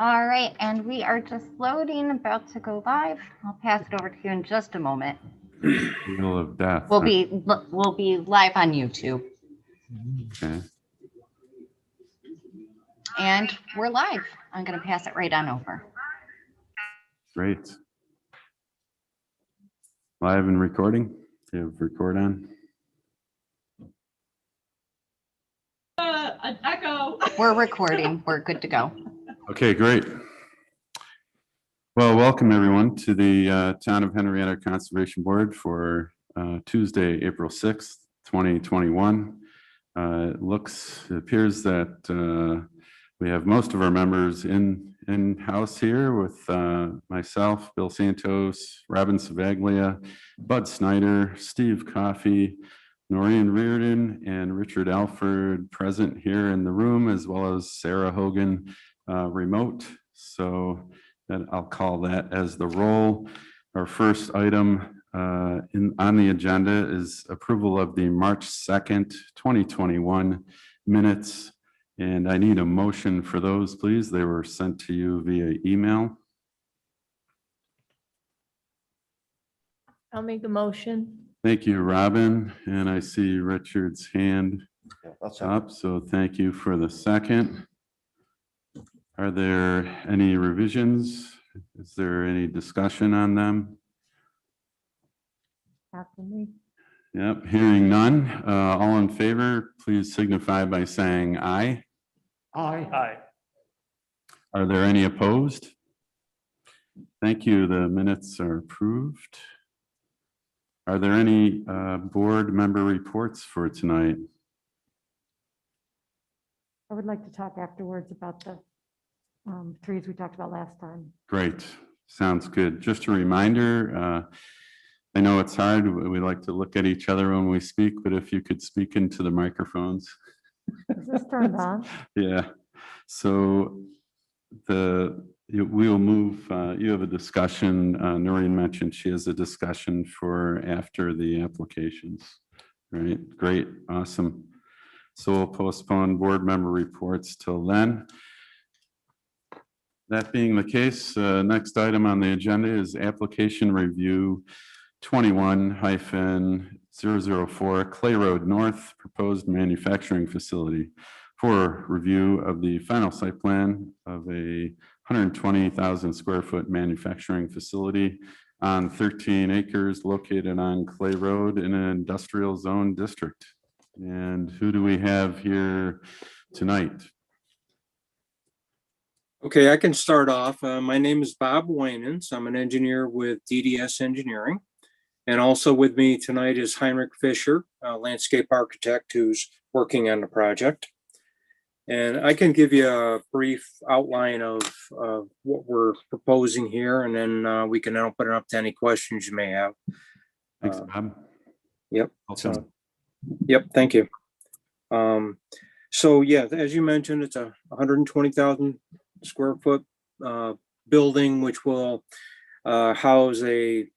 All right, and we are just loading, about to go live. I'll pass it over to you in just a moment. Wheel of death. We'll be live on YouTube. Okay. And we're live. I'm going to pass it right on over. Great. Live and recording. Do you have record on? An echo. We're recording. We're good to go. Okay, great. Well, welcome everyone to the Town of Henrietta Conservation Board for Tuesday, April 6th, 2021. It appears that we have most of our members in-house here with myself, Bill Santos, Robin Savaglia, Bud Snyder, Steve Coffey, Noreen Reardon, and Richard Alford present here in the room, as well as Sarah Hogan remote. So I'll call that as the roll. Our first item on the agenda is approval of the March 2nd, 2021 minutes. And I need a motion for those, please. They were sent to you via email. I'll make the motion. Thank you, Robin. And I see Richard's hand up, so thank you for the second. Are there any revisions? Is there any discussion on them? After me. Yep, hearing none. All in favor, please signify by saying aye. Aye. Aye. Are there any opposed? Thank you. The minutes are approved. Are there any board member reports for tonight? I would like to talk afterwards about the trees we talked about last time. Great. Sounds good. Just a reminder, I know it's hard. We like to look at each other when we speak, but if you could speak into the microphones. Is this turned on? Yeah. So we'll move, you have a discussion, Noreen mentioned she has a discussion for after the applications, right? Great, awesome. So we'll postpone board member reports till then. That being the case, next item on the agenda is application review 21-004 Clay Road North proposed manufacturing facility for review of the final site plan of a 120,000 square foot manufacturing facility on 13 acres located on Clay Road in an industrial zone district. And who do we have here tonight? Okay, I can start off. My name is Bob Wainans. I'm an engineer with DDS Engineering. And also with me tonight is Heinrich Fischer, a landscape architect who's working on the project. And I can give you a brief outline of what we're proposing here, and then we can open it up to any questions you may have. Thanks, Bob. Yep. Awesome. Yep, thank you. So yeah, as you mentioned, it's a 120,000 square foot building, which will house a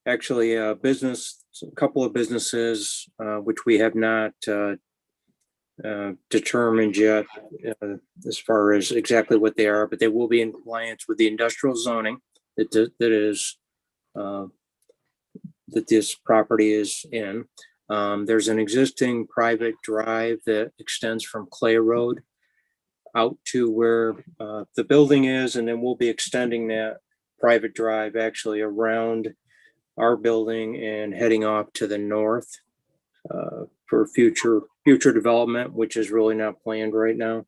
business, a couple of businesses, which we have not determined yet as far as exactly what they are, but they will be in compliance with the industrial zoning that this property is in. There's an existing private drive that extends from Clay Road out to where the building is, and then we'll be extending that private drive actually around our building and heading off to the north for future development, which is really not planned right now.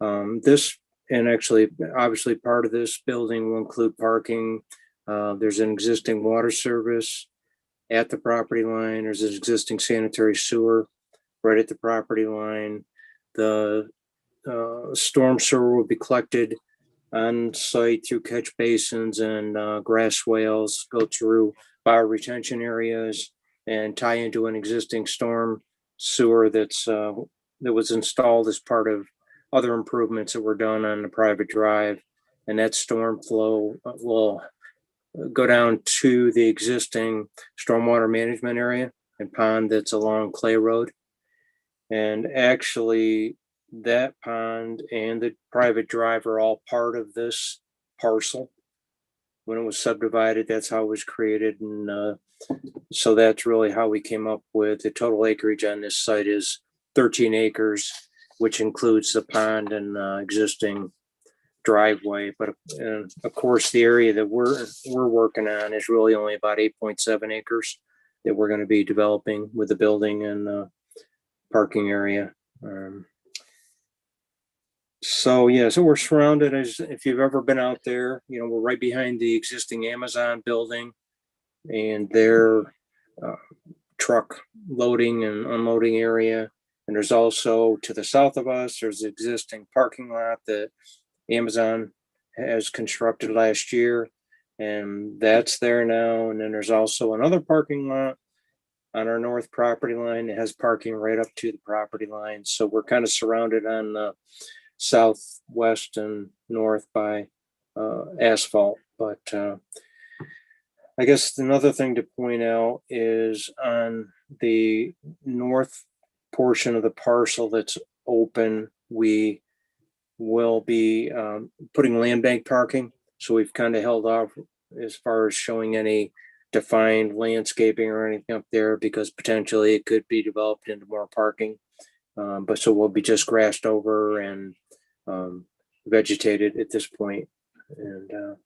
Obviously part of this building will include parking. There's an existing water service at the property line. There's an existing sanitary sewer right at the property line. The storm sewer will be collected on site through catch basins and grass swales, go through bioretention areas and tie into an existing storm sewer that was installed as part of other improvements that were done on the private drive. And that storm flow will go down to the existing stormwater management area and pond that's along Clay Road. And actually, that pond and the private drive are all part of this parcel. When it was subdivided, that's how it was created. And so that's really how we came up with the total acreage on this site is 13 acres, which includes the pond and existing driveway. But of course, the area that we're working on is really only about 8.7 acres that we're going to be developing with the building and parking area. So we're surrounded, as if you've ever been out there, we're right behind the existing Amazon building and their truck loading and unloading area. And there's also to the south of us, there's the existing parking lot that Amazon has constructed last year, and that's there now. And then there's also another parking lot on our north property line that has parking right up to the property line. So we're kind of surrounded on the southwest and north by asphalt. But I guess another thing to point out is on the north portion of the parcel that's open, we will be putting land bank parking. So we've kind of held off as far as showing any defined landscaping or anything up there because potentially it could be developed into more parking. But so we'll be just grassed over and vegetated at this point. And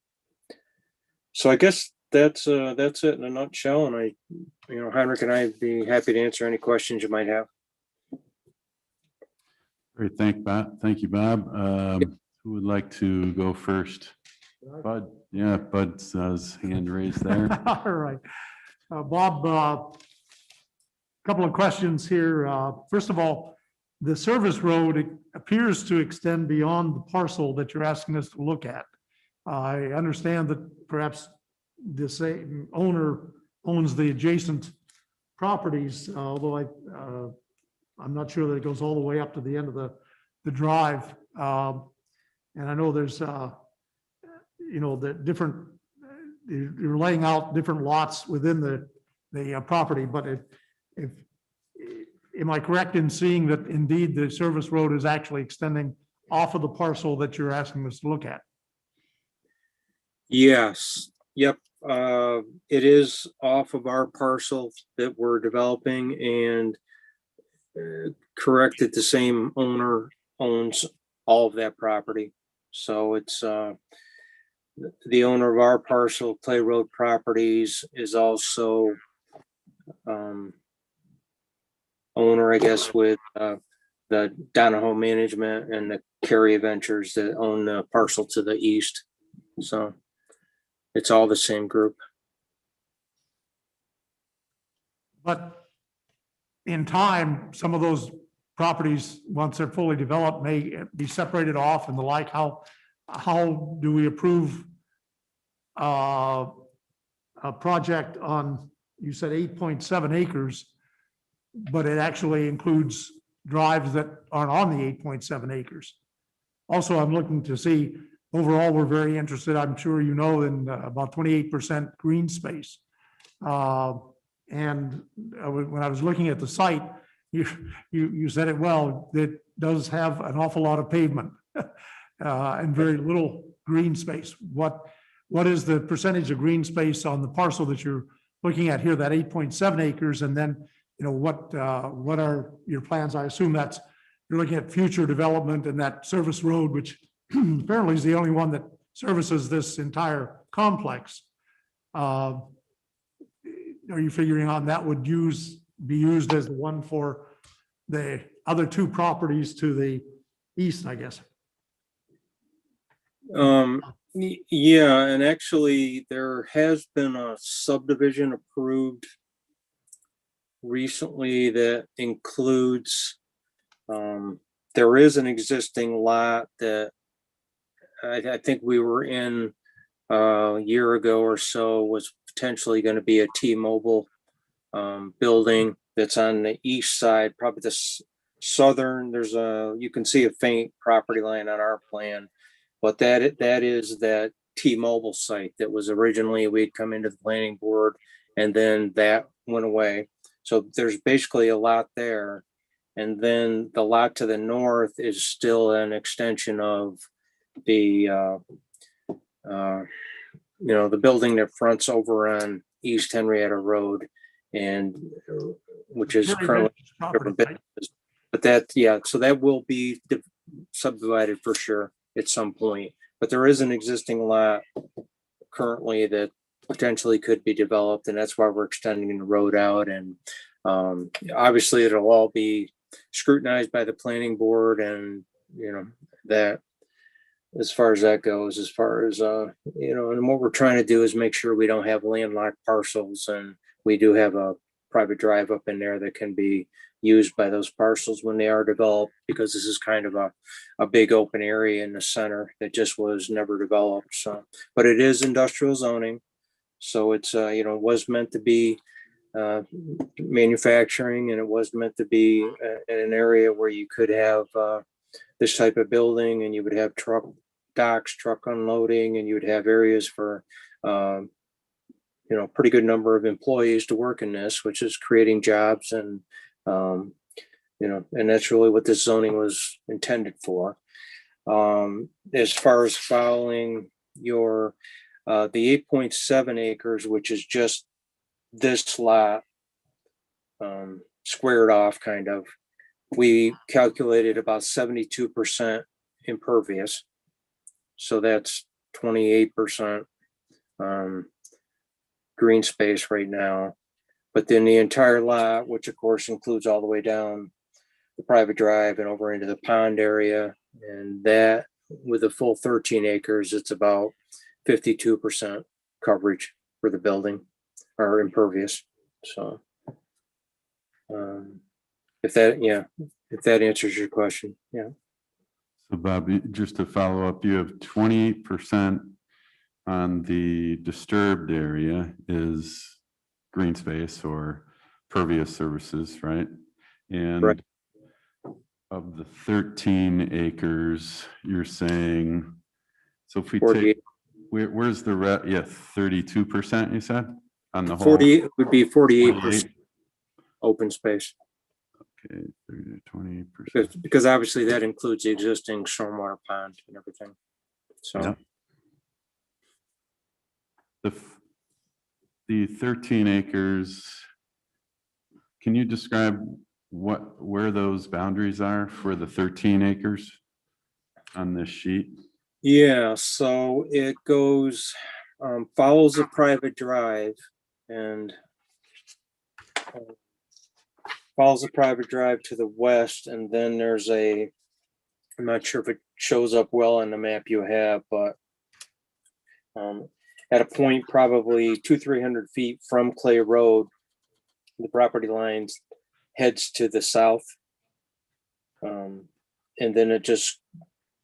so I guess that's it in a nutshell. And Heinrich and I'd be happy to answer any questions you might have. Great, thank you, Bob. Who would like to go first? Bud, yeah, Bud's hand raised there. All right. Bob, couple of questions here. First of all, the service road appears to extend beyond the parcel that you're asking us to look at. I understand that perhaps the same owner owns the adjacent properties, although I'm not sure that it goes all the way up to the end of the drive. And I know there's, the different, you're laying out different lots within the property, but am I correct in seeing that indeed the service road is actually extending off of the parcel that you're asking us to look at? Yes. Yep. It is off of our parcel that we're developing, and correct that the same owner owns all of that property. So it's the owner of our parcel, Clay Road Properties, is also owner, I guess, with the Donahoe Management and the Carey Ventures that own the parcel to the east. So it's all the same group. But in time, some of those properties, once they're fully developed, may be separated off and the like. How do we approve a project on, you said 8.7 acres, but it actually includes drives that aren't on the 8.7 acres? Also, I'm looking to see, overall, we're very interested, I'm sure you know, in about 28% green space. And when I was looking at the site, you said it well, it does have an awful lot of pavement and very little green space. What is the percentage of green space on the parcel that you're looking at here, that 8.7 acres? And then, what are your plans? I assume that's, you're looking at future development and that service road, which apparently is the only one that services this entire complex. Are you figuring on that would be used as the one for the other two properties to the east, I guess? Yeah, and actually there has been a subdivision approved recently that includes, there is an existing lot that I think we were in a year ago or so, was potentially going to be a T-Mobile building that's on the east side, probably the southern. You can see a faint property line on our plan, but that is that T-Mobile site that was originally, we'd come into the planning board and then that went away. So there's basically a lot there. And then the lot to the north is still an extension of the, the building that fronts over on East Henrietta Road, and which is Very currently rich property, different right? business. But that, yeah, so that will be subdivided for sure at some point. But there is an existing lot currently that potentially could be developed, and that's why we're extending the road out. And obviously, it'll all be scrutinized by the planning board, and that as far as that goes, as far as and what we're trying to do is make sure we don't have landlocked parcels, and we do have a private drive up in there that can be used by those parcels when they are developed, because this is kind of a big open area in the center that just was never developed. So, but it is industrial zoning, so it's was meant to be manufacturing, and it was meant to be in an area where you could have this type of building, and you would have truck docks, truck unloading, and you would have areas for pretty good number of employees to work in this, which is creating jobs. And and that's really what this zoning was intended for. As far as following your the 8.7 acres, which is just this lot squared off, kind of, we calculated about 72% impervious, so that's 28% green space right now. But then the entire lot, which of course includes all the way down the private drive and over into the pond area, and that with a full 13 acres, it's about 52% coverage for the building, or impervious. So if that answers your question. Yeah. So Bob, just to follow up, you have 28% on the disturbed area is green space or pervious surfaces, right? And Correct. of the 13 acres, you're saying, so if we 48. take, where's the 32% you said on the whole? 40 would be 48% 48? open space, Okay, 30 to 20%. because obviously that includes the existing stormwater pond and everything. So Yeah. The 13 acres, can you describe where those boundaries are for the 13 acres on this sheet? yeah, so it goes, follows a private drive, and follows a private drive to the west, and then there's I'm not sure if it shows up well on the map you have, but at a point probably 200-300 feet from Clay Road, the property lines heads to the south, and then it just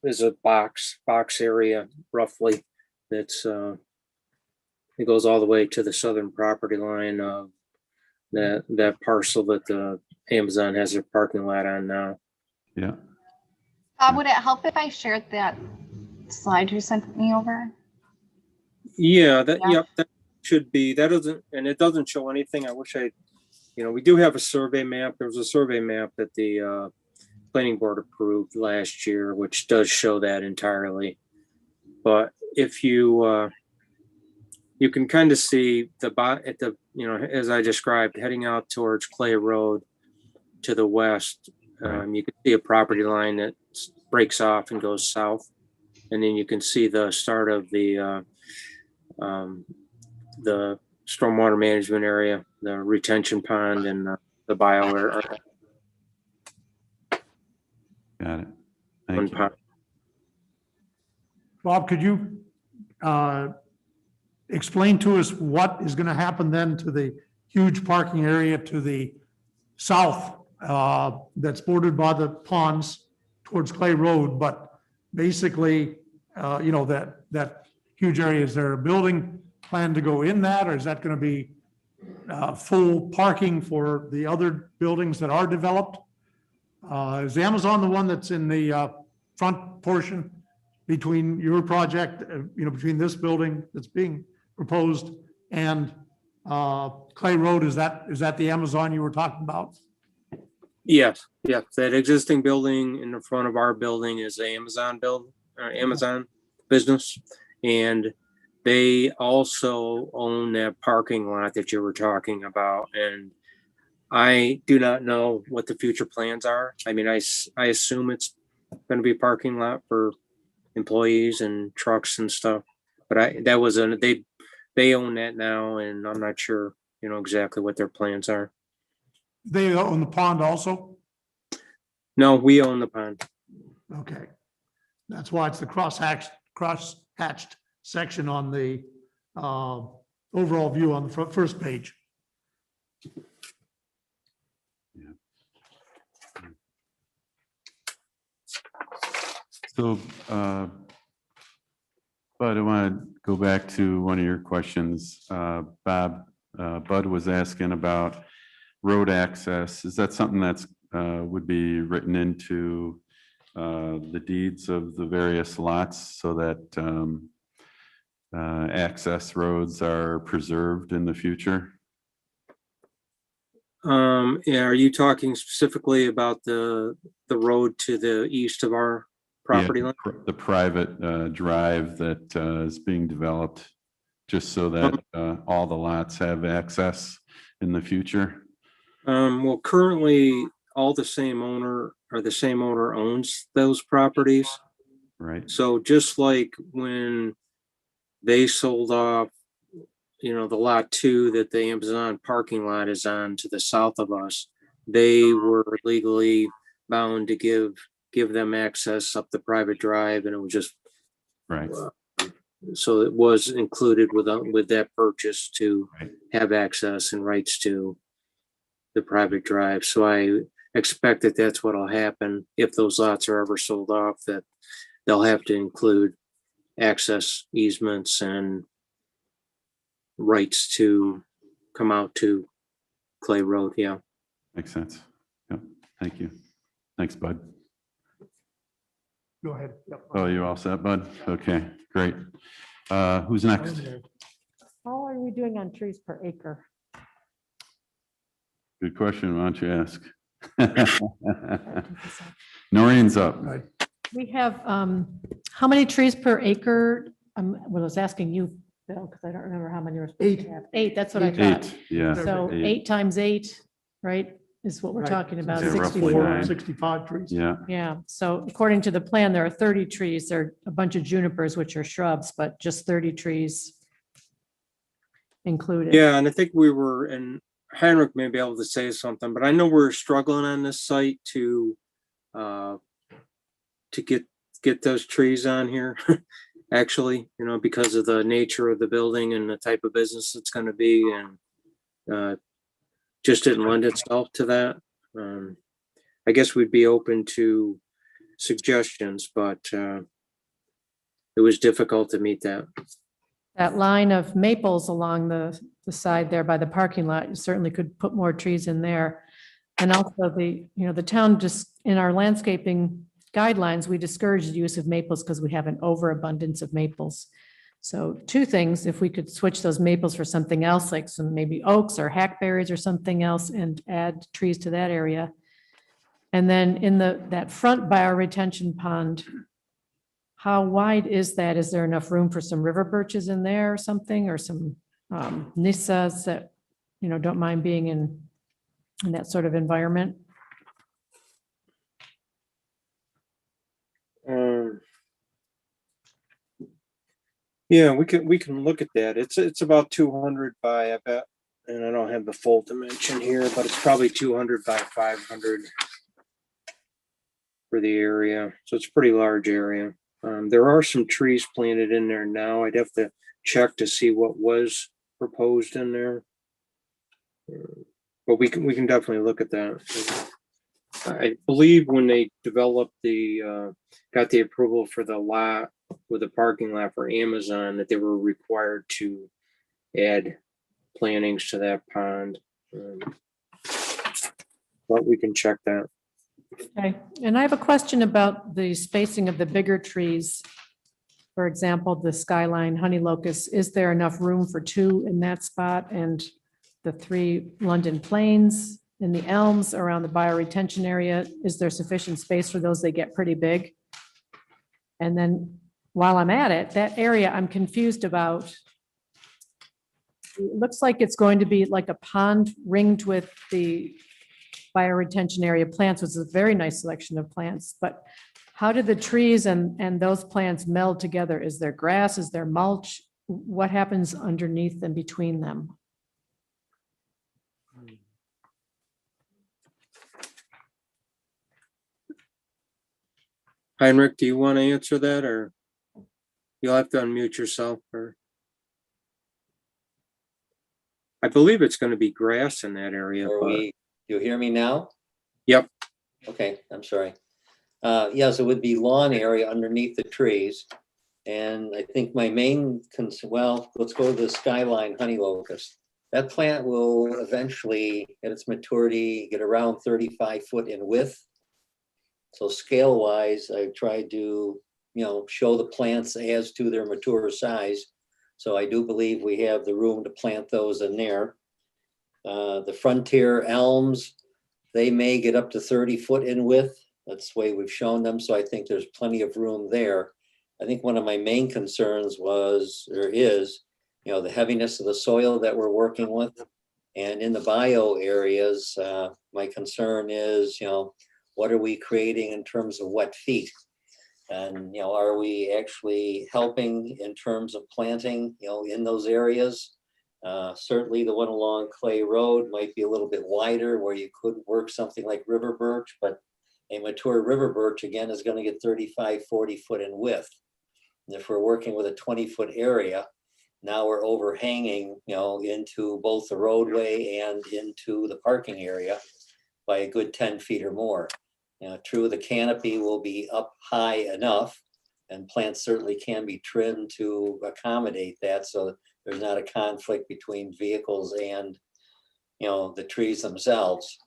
is a box area roughly that's it goes all the way to the southern property line of that parcel that the Amazon has their parking lot on now. Yeah. Bob, would it help if I shared that slide you sent me over? Yeah, Yeah. that should be, that doesn't, and it doesn't show anything. I wish we do have a survey map. There was a survey map that the planning board approved last year, which does show that entirely. But if you can kind of see as I described, heading out towards Clay Road to the west, you can see a property line that breaks off and goes south, and then you can see the start of the stormwater management area, the retention pond, and the bio area. Got it. Thank you. Bob, could you explain to us what is going to happen then to the huge parking area to the south that's bordered by the ponds towards Clay Road? But basically, that huge area, is there a building plan to go in that, or is that going to be full parking for the other buildings that are developed? Is Amazon the one that's in the front portion between your project, between this building that's being proposed and Clay Road? Is that the Amazon you were talking about? Yes, yeah, that existing building in the front of our building is the Amazon business. And they also own that parking lot that you were talking about. And I do not know what the future plans are. I mean, I assume it's going to be a parking lot for employees and trucks and stuff. But they own that now, and I'm not sure, exactly what their plans are. They own the pond also? No, we own the pond. Okay. That's why it's the cross-hatched section on the overall view on the first page. So, but I want to go back to one of your questions. Bob, Bud was asking about road access. Is that something that's would be written into the deeds of the various lots so that access roads are preserved in the future? Yeah, are you talking specifically about the road to the east of our property Yeah, line? the private drive that is being developed, just so that all the lots have access in the future? Well, currently, the same owner owns those properties. Right, So just like when they sold off, the lot 2 that the Amazon parking lot is on to the south of us, they were legally bound to give them access up the private drive, and it was just, right, so it was included with that purchase to right. have access and rights to the private drive. So I expect that that's what'll happen if those lots are ever sold off, that they'll have to include access easements and rights to come out to Clay Road. Yeah. Makes sense. Yep, thank you. Thanks, Bud. Go ahead. Yep. Oh, you all set, Bud? Okay, great. Who's next? How are we doing on trees per acre? Good question. Why don't you ask? Noreen's up. Right. We have, how many trees per acre? Well, I was asking you, Bill, because I don't remember how many. 8. 8, that's what I thought. 8, yeah. So 8. 8 times 8, right, is what we're Right. talking about, Yeah, roughly 64. 9. 65 trees. Yeah, Yeah, so according to the plan, there are 30 trees. There are a bunch of junipers, which are shrubs, but just 30 trees included. Yeah. And I think and Heinrich may be able to say something, but I know we're struggling on this site to get those trees on here. Actually, because of the nature of the building and the type of business it's going to be, and just didn't lend itself to that. I guess we'd be open to suggestions, but it was difficult to meet that. That line of maples along the side there by the parking lot, you certainly could put more trees in there. And also the town, just in our landscaping guidelines, we discourage the use of maples because we have an overabundance of maples. So 2 things, if we could switch those maples for something else, like some maybe oaks or hackberries or something else, and add trees to that area. And then in that front bioretention pond, how wide is that? Is there enough room for some river birches in there or something, or some nissas that, don't mind being in that sort of environment? Yeah, we can look at that. It's about 200 by, I bet, and I don't have the full dimension here, but it's probably 200 by 500 for the area. So it's a pretty large area. There are some trees planted in there now. I'd have to check to see what was proposed in there. But we can definitely look at that. I believe when they developed got the approval for the lot with the parking lot for Amazon, that they were required to add plantings to that pond. But we can check that. Okay, and I have a question about the spacing of the bigger trees. For example, the skyline honey locust, is there enough room for 2 in that spot? And the 3 London planes, And the elms around the bioretention area, is there sufficient space for those? They get pretty big. And then while I'm at it, that area I'm confused about. It looks like it's going to be like a pond ringed with the bioretention area plants, which is a very nice selection of plants, but how did the trees and those plants meld together? Is there grass? Is there mulch? What happens underneath and between them? Heinrich, do you want to answer that, or you'll have to unmute yourself? Or I believe it's going to be grass in that area. Are But we, do you hear me now? Yep. Okay, I'm sorry. Yes, it would be lawn area underneath the trees. And I think my main concern, well, let's go to the skyline honey locust. That plant will eventually, at its maturity, get around 35 foot in width. So scale wise, I tried to, show the plants as to their mature size. So I do believe we have the room to plant those in there. The frontier elms, they may get up to 30 foot in width. That's the way we've shown them. So I think there's plenty of room there. I think one of my main concerns was, or is, the heaviness of the soil that we're working with. And in the bio areas, my concern is, what are we creating in terms of wet feet? And, are we actually helping in terms of planting, in those areas? Certainly the one along Clay Road might be a little bit wider where you could work something like river birch, but a mature river birch again is going to get 35, 40 foot in width. And if we're working with a 20-foot area, now we're overhanging, into both the roadway and into the parking area by a good 10 feet or more. True, the canopy will be up high enough, and plants certainly can be trimmed to accommodate that, so there's not a conflict between vehicles and, the trees themselves.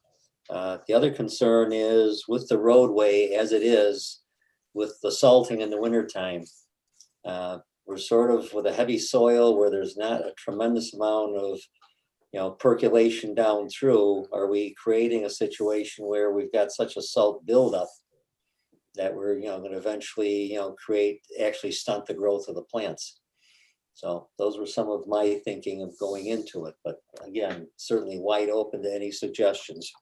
The other concern is with the roadway as it is, with the salting in the wintertime. We're sort of with a heavy soil where there's not a tremendous amount of, percolation down through. Are we creating a situation where we've got such a salt buildup that we're, going to eventually, actually stunt the growth of the plants? So those were some of my thinking of going into it, but again, certainly wide open to any suggestions.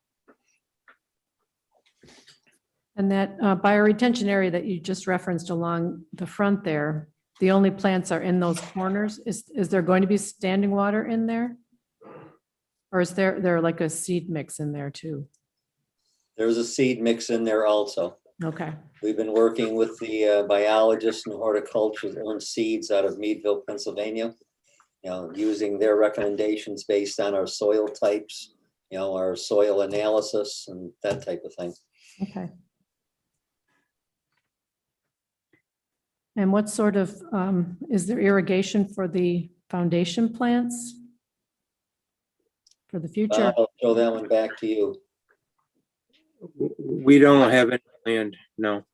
And that bioretention area that you just referenced along the front there, the only plants are in those corners. Is there going to be standing water in there? Or is there like a seed mix in there too? There's a seed mix in there also. Okay. We've been working with the biologists and horticulturists on seeds out of Meadville, Pennsylvania, using their recommendations based on our soil types, our soil analysis and that type of thing. Okay. And what sort of, is there irrigation for the foundation plants for the future? I'll throw that one back to you. we don't have any land, no.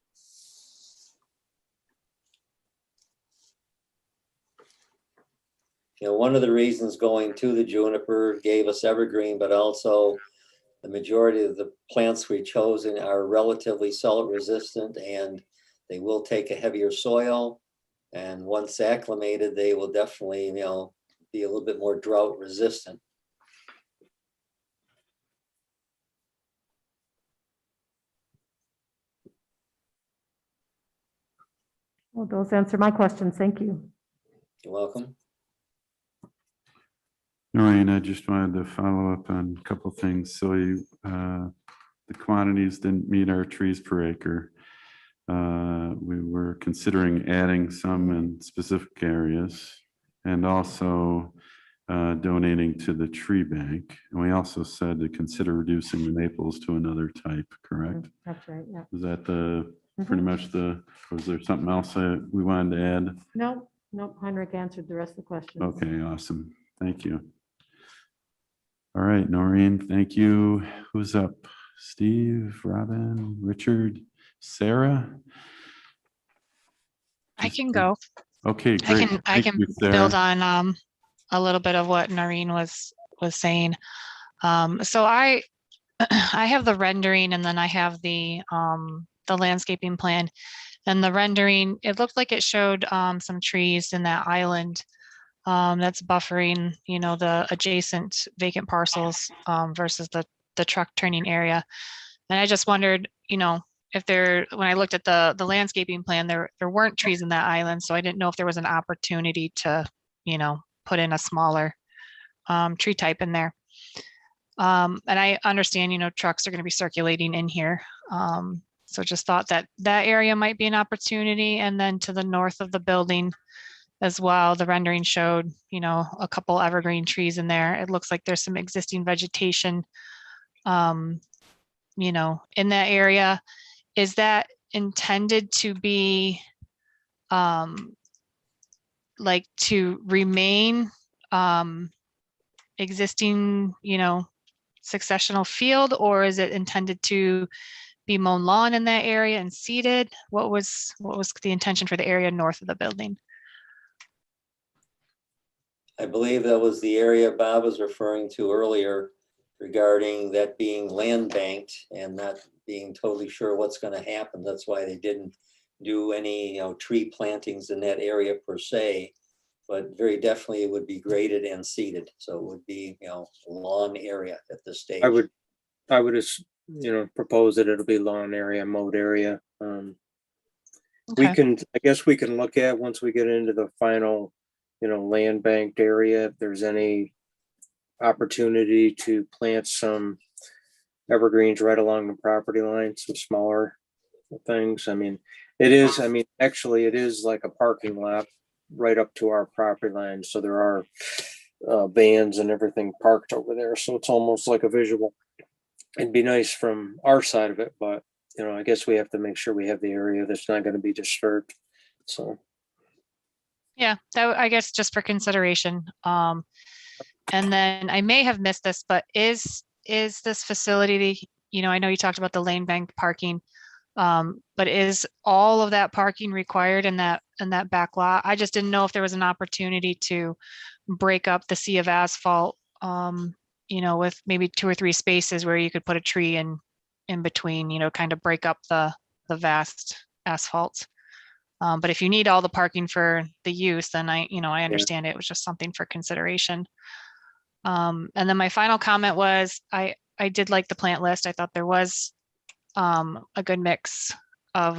One of the reasons going to the juniper gave us evergreen, but also the majority of the plants we've chosen are relatively salt resistant, and they will take a heavier soil. And once acclimated, they will definitely, be a little bit more drought resistant. Well, those answer my questions. Thank you. You're welcome. Noreen, I just wanted to follow up on a couple things. So you, the quantities didn't meet our trees per acre. We were considering adding some in specific areas and also donating to the tree bank. And we also said to consider reducing the maples to another type, correct? That's right, yeah. Was that the, pretty much the, was there something else that we wanted to add? No, Heinrich answered the rest of the questions. Okay, awesome. Thank you. All right, Noreen, thank you. Who's up? Steve, Robin, Richard, Sarah? I can go. Okay, I great. can Thank you, Sarah. build on a little bit of what Noreen was saying. So I I have the rendering and then I have the landscaping plan. And the rendering, it looked like it showed some trees in that island that's buffering, you know, the adjacent vacant parcels versus the truck turning area. And I just wondered, you know, if there, when I looked at the landscaping plan, there weren't trees in that island, so I didn't know if there was an opportunity to, you know, put in a smaller tree type in there. And I understand, you know, trucks are going to be circulating in here. So just thought that that area might be an opportunity. And then to the north of the building as well, the rendering showed, you know, a couple evergreen trees in there. It looks like there's some existing vegetation, you know, in that area. Is that intended to be like to remain existing, you know, successional field, or is it intended to be mown lawn in that area and seeded? What was the intention for the area north of the building? I believe that was the area Bob was referring to earlier regarding that being land banked and not being totally sure what's going to happen. That's why they didn't do any, you know, tree plantings in that area per se, but very definitely it would be graded and seeded. So it would be, you know, a lawn area at this stage. I would, you know, propose that it'll be lawn area, mowed area. We Okay. can, I guess we can look at, once we get into the final, you know, land banked area, if there's any opportunity to plant some evergreens right along the property line, some smaller things. I mean, actually it is like a parking lot right up to our property line. So there are vans and everything parked over there. So it's almost like a visual. It'd be nice from our side of it, but you know, I guess we have to make sure we have the area that's not going to be disturbed. So. Yeah, that I guess just for consideration. And then I may have missed this, but is this facility, you know, I know you talked about the lane bank parking, but is all of that parking required in that back lot? I just didn't know if there was an opportunity to break up the sea of asphalt, you know, with maybe 2 or 3 spaces where you could put a tree in between, you know, kind of break up the vast asphalt. But if you need all the parking for the use, then I understand it was just something for consideration. And then my final comment was I did like the plant list. I thought there was a good mix of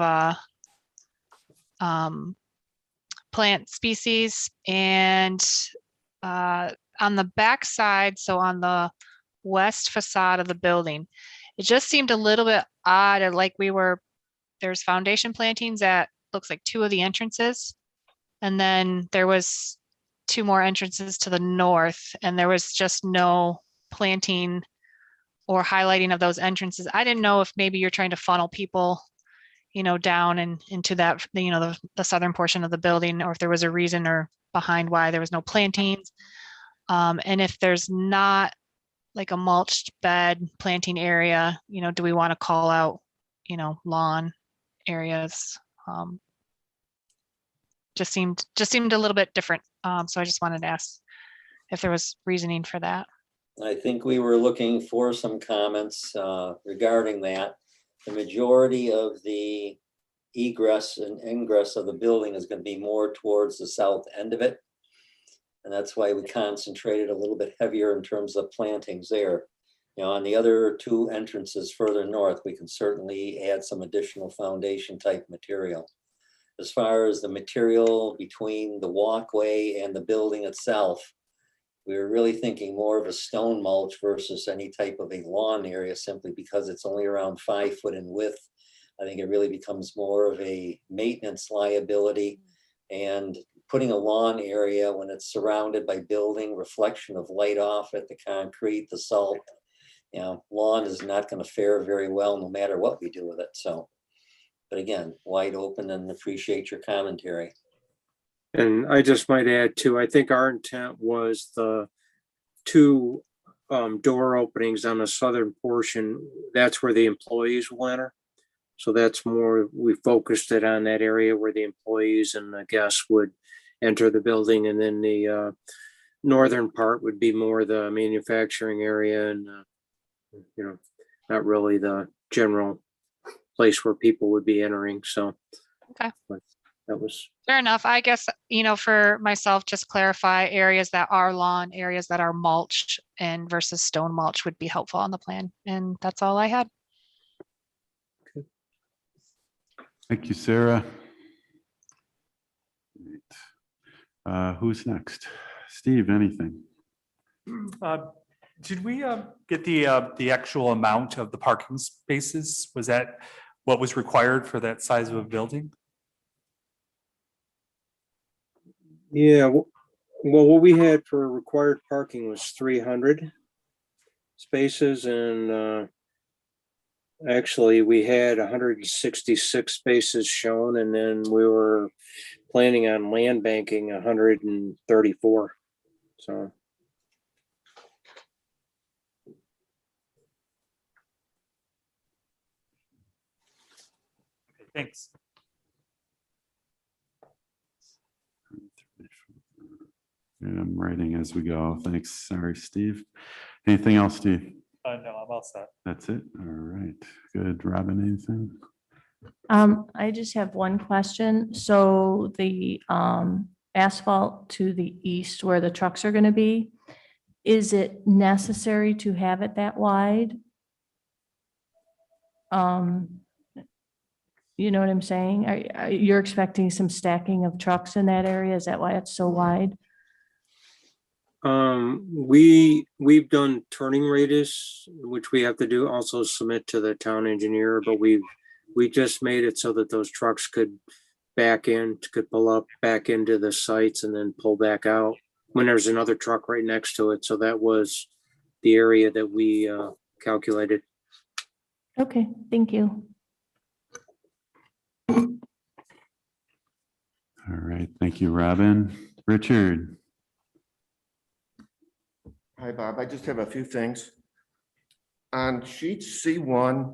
plant species, and on the back side, so on the west facade of the building, it just seemed a little bit odd, like there's foundation plantings at looks like 2 of the entrances, and then there was 2 more entrances to the north, and there was just no planting or highlighting of those entrances. I didn't know if maybe you're trying to funnel people, you know, down and into that, you know, the southern portion of the building, or if there was a reason or behind why there was no plantings. And if there's not like a mulched bed planting area, you know, do we want to call out, you know, lawn areas? Just seemed a little bit different. So I just wanted to ask if there was reasoning for that. I think we were looking for some comments regarding that. The majority of the egress and ingress of the building is going to be more towards the south end of it. And that's why we concentrated a little bit heavier in terms of plantings there. You know, on the other 2 entrances further north, we can certainly add some additional foundation type material. As far as the material between the walkway and the building itself, we were really thinking more of a stone mulch versus any type of a lawn area, simply because it's only around 5 foot in width. I think it really becomes more of a maintenance liability, and putting a lawn area when it's surrounded by building, reflection of light off at the concrete, the salt, you know, lawn is not going to fare very well no matter what we do with it. So, but again, wide open, and appreciate your commentary. And I just might add too, I think our intent was the 2 door openings on the southern portion. That's where the employees will enter. So that's more, we focused it on that area where the employees and the guests would enter the building. And then the northern part would be more the manufacturing area and, you know, not really the general place where people would be entering, so. Okay. But that was, Fair enough. I guess, for myself, just clarify areas that are lawn, areas that are mulch and versus stone mulch would be helpful on the plan. And that's all I had. Thank you, Sarah. Who's next? Steve, anything? Did we get the actual amount of the parking spaces? Was that what was required for that size of a building? yeah, well, what we had for required parking was 300 spaces, and actually we had 166 spaces shown, and then we were planning on land banking 134. So. Okay, thanks. Yeah, I'm writing as we go. Thanks. Sorry, Steve. Anything else, Steve? No, I'm all set. That's it. All right. Good. Robin, anything? I just have one question. So the asphalt to the east where the trucks are gonna be, is it necessary to have it that wide? You know what I'm saying? You're expecting some stacking of trucks in that area? Is that why it's so wide? We've done turning radius, which we have to do, also submit to the town engineer, but we just made it so that those trucks could pull up back into the sites and then pull back out when there's another truck right next to it. So that was the area that we calculated. Okay, thank you. All right. Thank you, Robin. Richard. Hi, Bob. I just have a few things. On sheet C1,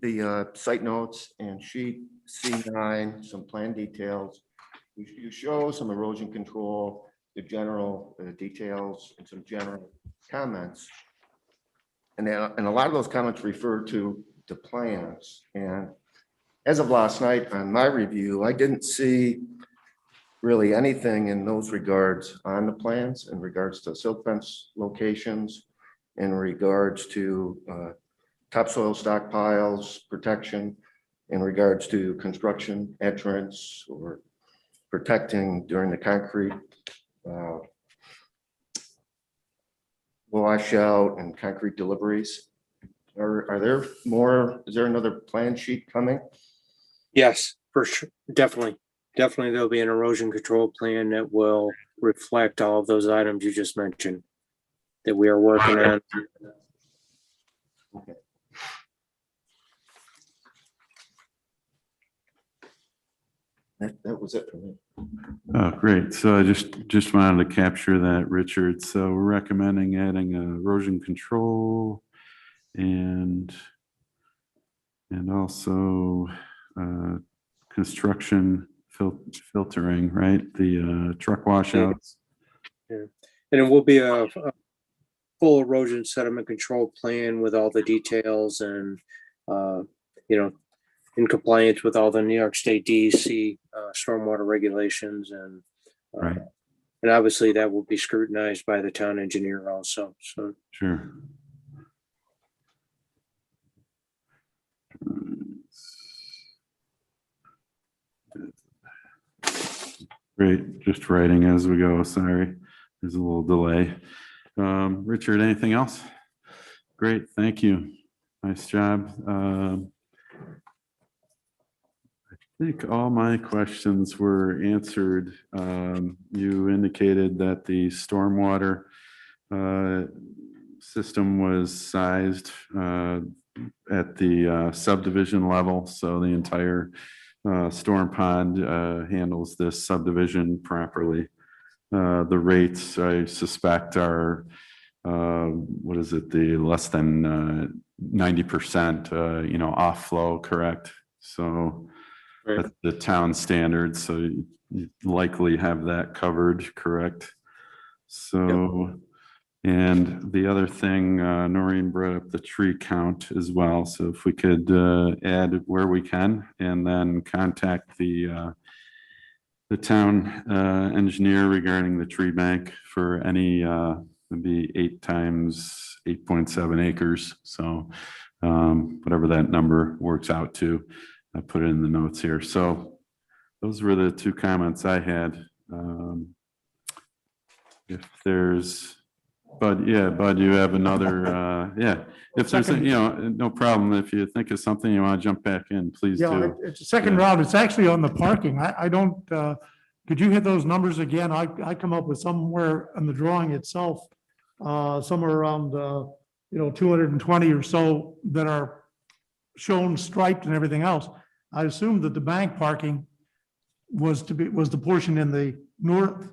the site notes, and sheet C9, some plan details, you show some erosion control, the general details, and some general comments. And a lot of those comments refer to the plans. And as of last night on my review, I didn't see really anything in those regards on the plans in regards to silt fence locations, in regards to topsoil stockpiles, protection, in regards to construction entrance or protecting during the concrete washout and concrete deliveries. Are there more? Is there another plan sheet coming? Yes, for sure. Definitely there'll be an erosion control plan that will reflect all of those items you just mentioned that we are working on. Okay. That was it for me. Oh, great. So I just wanted to capture that, Richard. So we're recommending adding erosion control and also construction filtering, right? The truck washouts. Yeah. And it will be a full erosion sediment control plan with all the details and, in compliance with all the New York State DEC stormwater regulations. And, Right. And obviously that will be scrutinized by the town engineer also. So Sure. Great, just writing as we go. Sorry, there's a little delay. Richard, anything else? Great, thank you. Nice job. I think all my questions were answered. You indicated that the stormwater system was sized at the subdivision level, so the entire storm pond handles this subdivision properly. The rates, I suspect, are what is it? The less than 90%, off flow, correct? So right. that's the town standard. So you likely have that covered, correct? So, And the other thing, Noreen brought up the tree count as well. So if we could add where we can, and then contact the town engineer regarding the tree bank for any, maybe 8 times 8.7 acres. So whatever that number works out to, I put it in the notes here. So those were the 2 comments I had. If there's, Bud, you have another, yeah. If there's, no problem. If you think of something you want to jump back in, please Yeah, do. it's a second Yeah. round. It's actually on the parking. I don't, could you hit those numbers again? I come up with somewhere in the drawing itself, somewhere around, 220 or so that are shown striped and everything else. I assumed that the bank parking was the portion in the north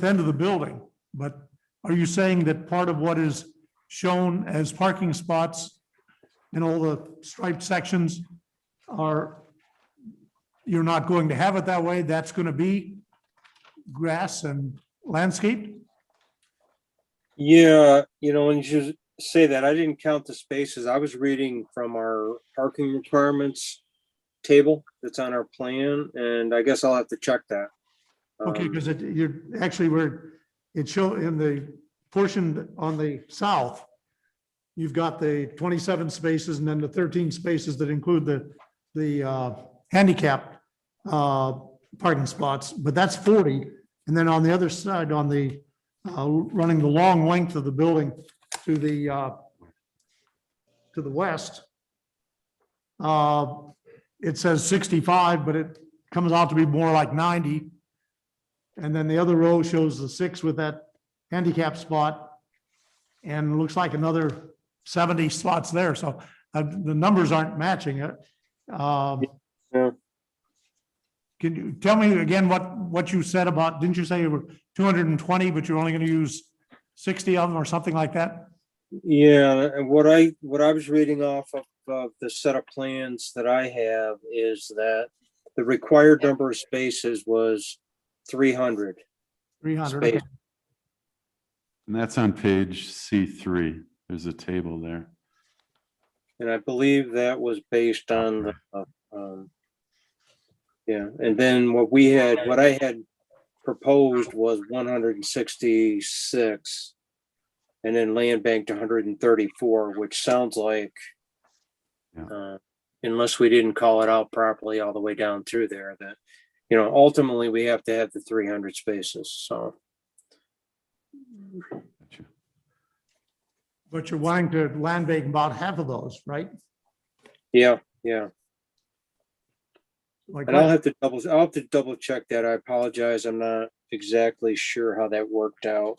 end of the building. But are you saying that part of what is shown as parking spots in all the striped sections you're not going to have it that way? That's going to be grass and landscape? Yeah, when you say that, I didn't count the spaces. I was reading from our parking requirements table that's on our plan, and I guess I'll have to check that. Okay, because you're actually where it show in the portion on the south, you've got the 27 spaces and then the 13 spaces that include the handicap parking spots, but that's 40. And then on the other side, on the running the long length of the building to the west, it says 65, but it comes out to be more like 90. And then the other row shows the 6 with that handicap spot, and it looks like another 70 spots there. So the numbers aren't matching it. Yeah. Can you tell me again what you said about, didn't you say you were 220, but you're only going to use 60 of them or something like that? Yeah, and what I was reading off of the set of plans that I have is that the required number of spaces was 300. 300. Okay. Space. And that's on page C3. There's a table there. And I believe that was based on the, and then what I had proposed was 166, and then land banked 134, which sounds like, unless we didn't call it out properly all the way down through there, that, ultimately we have to have the 300 spaces, so. But you're wanting to land bank about half of those, right? Yeah. Like And I'll have to double check that. I apologize. I'm not exactly sure how that worked out.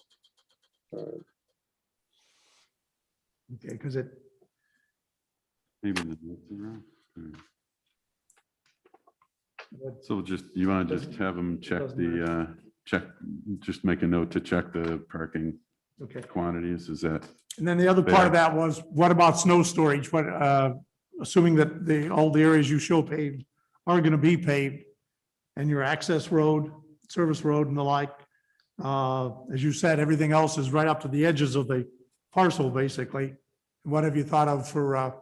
okay, because it, Maybe the notes are wrong. So you want to just have them check just make a note to check the parking okay. quantities, is that? And then the other part of that was, what about snow storage? What, assuming that all the areas you show paved are going to be paved, and your access road, service road and the like, as you said, everything else is right up to the edges of the parcel, basically. What have you thought of for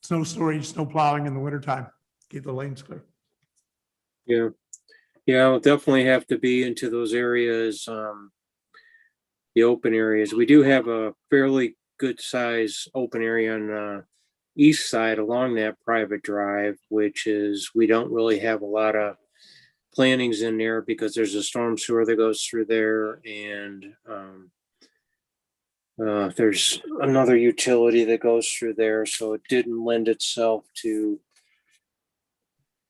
snow storage, snow plowing in the wintertime? Keep the lanes clear. Yeah, I'll definitely have to be into those areas, the open areas. We do have a fairly good size open area on the east side along that private drive, which is, we don't really have a lot of plantings in there because there's a storm sewer that goes through there, and there's another utility that goes through there, so it didn't lend itself to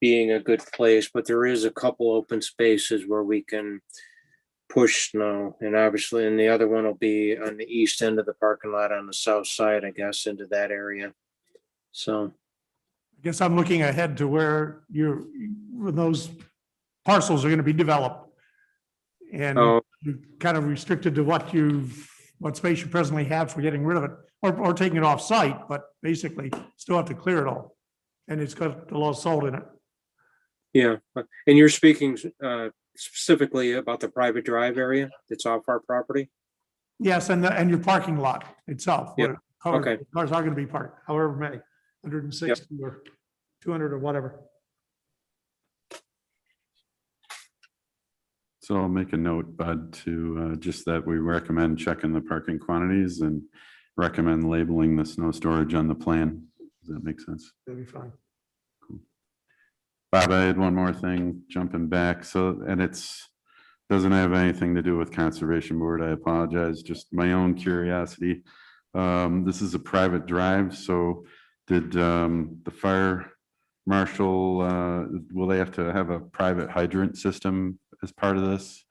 being a good place, but there is a couple open spaces where we can push snow, and obviously, and the other one will be on the east end of the parking lot on the south side, I guess, into that area. So, I guess I'm looking ahead to where those parcels are going to be developed. And Oh. you're kind of restricted to what space you presently have for getting rid of it, or taking it off site, but basically still have to clear it all. And it's got a lot of salt in it. yeah, and you're speaking specifically about the private drive area that's off our property? Yes, and your parking lot itself. Yep. where cars- Okay. Cars are going to be parked, however many, 160 or 200 or whatever. So I'll make a note, Bud, to just that we recommend checking the parking quantities and recommend labeling the snow storage on the plan. Does that make sense? That'll be fine. Bob, I had one more thing, jumping back. So, and doesn't have anything to do with Conservation Board. I apologize, just my own curiosity. This is a private drive, so did the fire marshal, will they have to have a private hydrant system as part of this?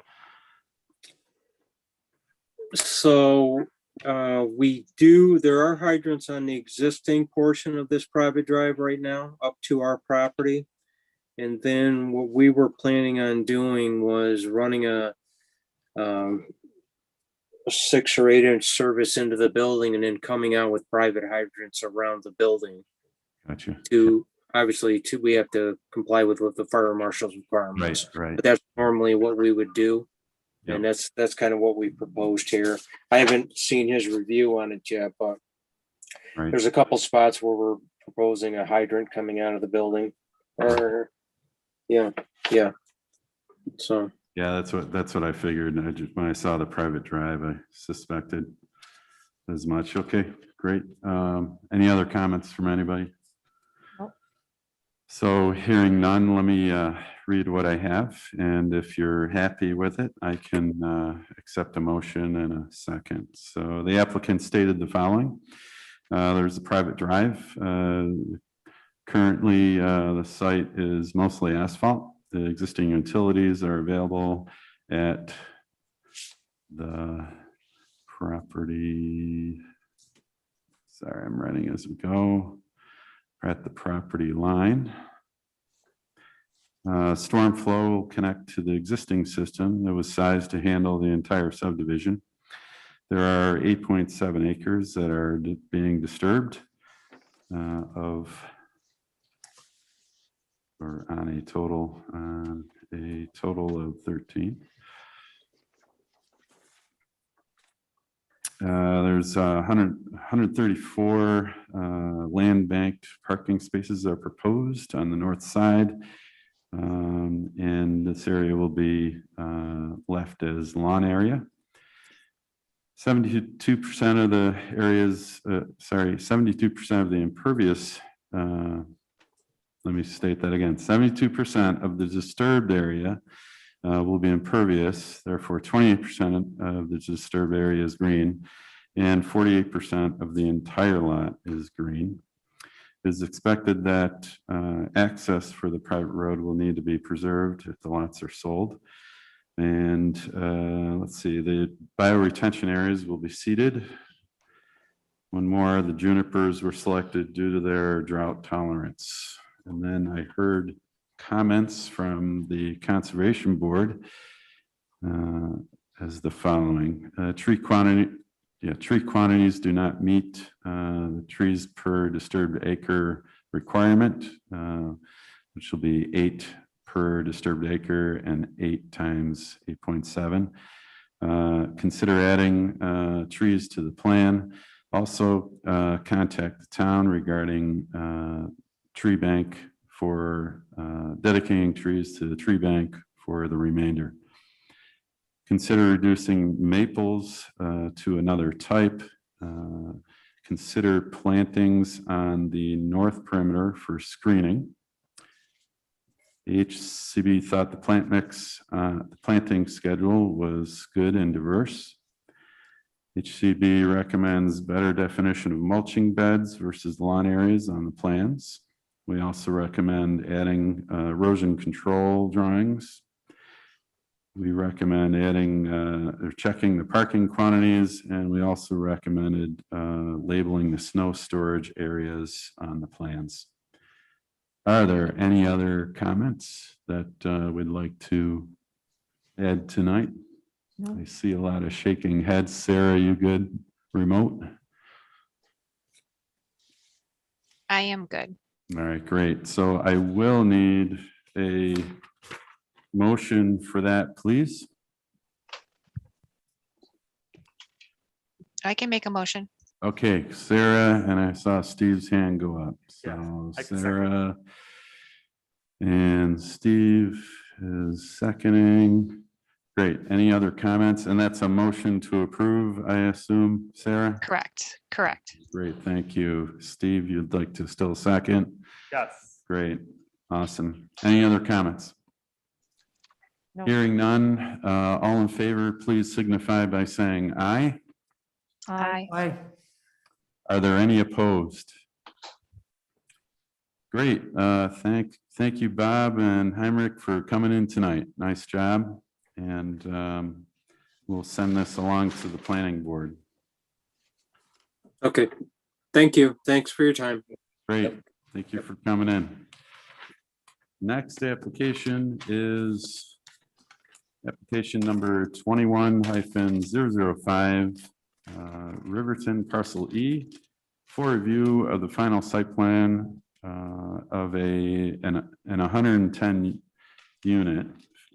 So there are hydrants on the existing portion of this private drive right now up to our property. And then what we were planning on doing was running a 6 or 8 inch service into the building and then coming out with private hydrants around the building. Gotcha. We have to comply with what the fire marshal's requirements. Right. But that's normally what we would do. Yep. And that's kind of what we proposed here. I haven't seen his review on it yet, but Right. there's a couple spots where we're proposing a hydrant coming out of the building. Yeah. So. Yeah, that's what I figured. And when I saw the private drive, I suspected as much. Okay, great. Any other comments from anybody? Nope. So hearing none, let me read what I have. And if you're happy with it, I can accept a motion in a second. So the applicant stated the following. There's a private drive. Currently, the site is mostly asphalt. The existing utilities are available at the property. Sorry, I'm writing as we go. At the property line. Storm flow will connect to the existing system that was sized to handle the entire subdivision. There are 8.7 acres that are being disturbed or on a total of 13. There's 134 land banked parking spaces are proposed on the north side. And this area will be left as lawn area. 72% of the areas, 72% of the impervious, let me state that again, 72% of the disturbed area will be impervious, therefore 28% of the disturbed area is green, and 48% of the entire lot is green. It is expected that access for the private road will need to be preserved if the lots are sold. And let's see, the bioretention areas will be seeded. One more, the junipers were selected due to their drought tolerance. And then I heard comments from the Conservation Board as the following. Tree quantities do not meet the trees per disturbed acre requirement, which will be 8 per disturbed acre and 8 times 8.7. Consider adding trees to the plan. Also contact the town regarding tree bank for dedicating trees to the tree bank for the remainder. Consider reducing maples to another type. Consider plantings on the north perimeter for screening. The HCB thought the plant mix, the planting schedule was good and diverse. HCB recommends better definition of mulching beds versus lawn areas on the plans. We also recommend adding erosion control drawings. We recommend adding or checking the parking quantities, and we also recommended labeling the snow storage areas on the plans. Are there any other comments that we'd like to add tonight? No. I see a lot of shaking heads. Sarah, you good? Remote? I am good. All right, great. So I will need a motion for that, please. I can make a motion. Okay, Sarah, and I saw Steve's hand go up. So I can second. Sarah and Steve is seconding. Great. Any other comments? And that's a motion to approve, I assume, Sarah? Correct, correct. Great, thank you. Steve, you'd like to still second? Yes. Great, awesome. Any other comments? No. Hearing none, all in favor, please signify by saying aye. Aye. Aye. Are there any opposed? Great, thank you, Bob and Heinrich, for coming in tonight. Nice job. And we'll send this along to the planning board. Okay, thank you. Thanks for your time. Great, thank you for coming in. Next application is application number 21-005, Riverton Parcel E, for review of the final site plan of an 110 unit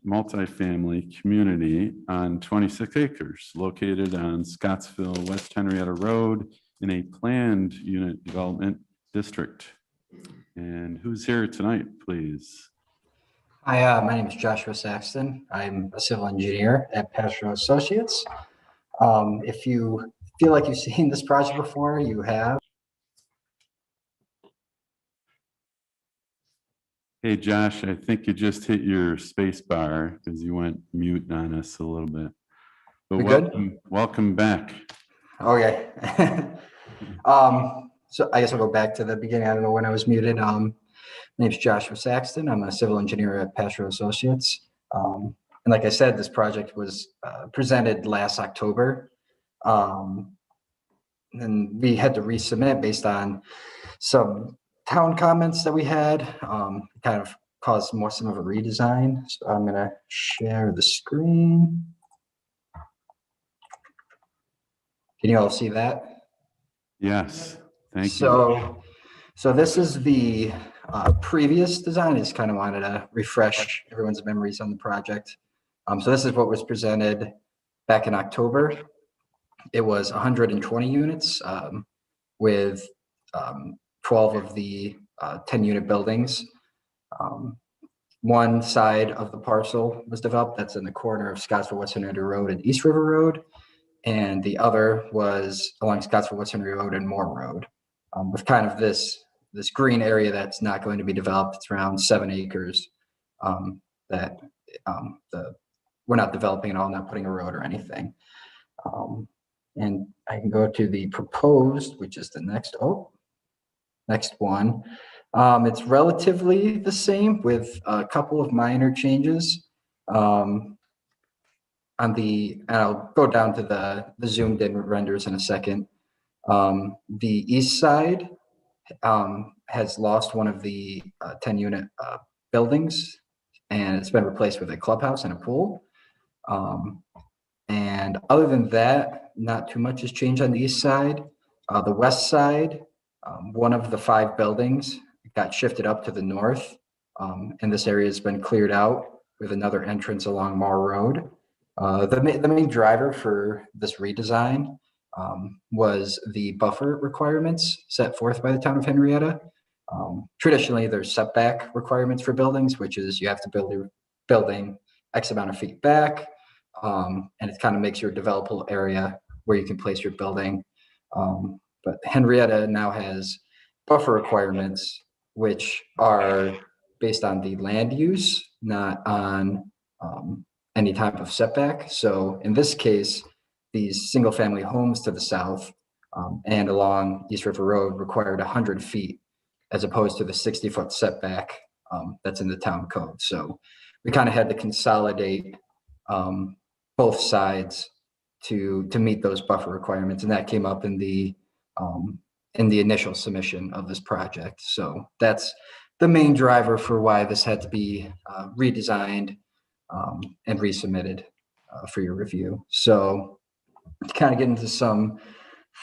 multifamily community on 26 acres located on Scottsville, West Henrietta Road in a planned unit development district. And who's here tonight, please? Hi, my name is Joshua Saxton. I'm a civil engineer at Pastor Associates. If you feel like you've seen this project before, you have. Hey, Josh, I think you just hit your space bar because you went mute on us a little bit. But We good? welcome back. Okay. So I guess I'll go back to the beginning. I don't know when I was muted. My name is Joshua Saxton. I'm a civil engineer at Pastor Associates. And like I said, this project was presented last October. And we had to resubmit based on some town comments that we had, kind of caused some of a redesign. So I'm gonna share the screen. Can you all see that? Yes, thank you. So this is the previous design. I just kind of wanted to refresh everyone's memories on the project. So this is what was presented back in October. It was 120 units with 12 of the 10-unit buildings. One side of the parcel was developed. That's in the corner of Scottsville West Henrietta Road and East River Road. And the other was along Scottsville West Henrietta Road and Moore Road, with kind of this green area that's not going to be developed. It's around 7 acres that we're not developing at all, not putting a road or anything. And I can go to the proposed, which is the next one. It's relatively the same with a couple of minor changes. And I'll go down to the zoomed in renders in a second. The east side has lost one of the 10-unit buildings, and it's been replaced with a clubhouse and a pool. And other than that, not too much has changed on the east side. The west side, one of the 5 buildings got shifted up to the north, and this area has been cleared out with another entrance along Moore Road. The main driver for this redesign was the buffer requirements set forth by the town of Henrietta. Traditionally, there's setback requirements for buildings, which is you have to build your building X amount of feet back, and it kind of makes your developable area where you can place your building. But Henrietta now has buffer requirements, which are based on the land use, not on any type of setback. So in this case, these single family homes to the south and along East River Road required 100 feet as opposed to the 60-foot setback that's in the town code. So we kind of had to consolidate both sides to meet those buffer requirements, and that came up in the initial submission of this project. So that's the main driver for why this had to be redesigned and resubmitted for your review. So to kind of get into some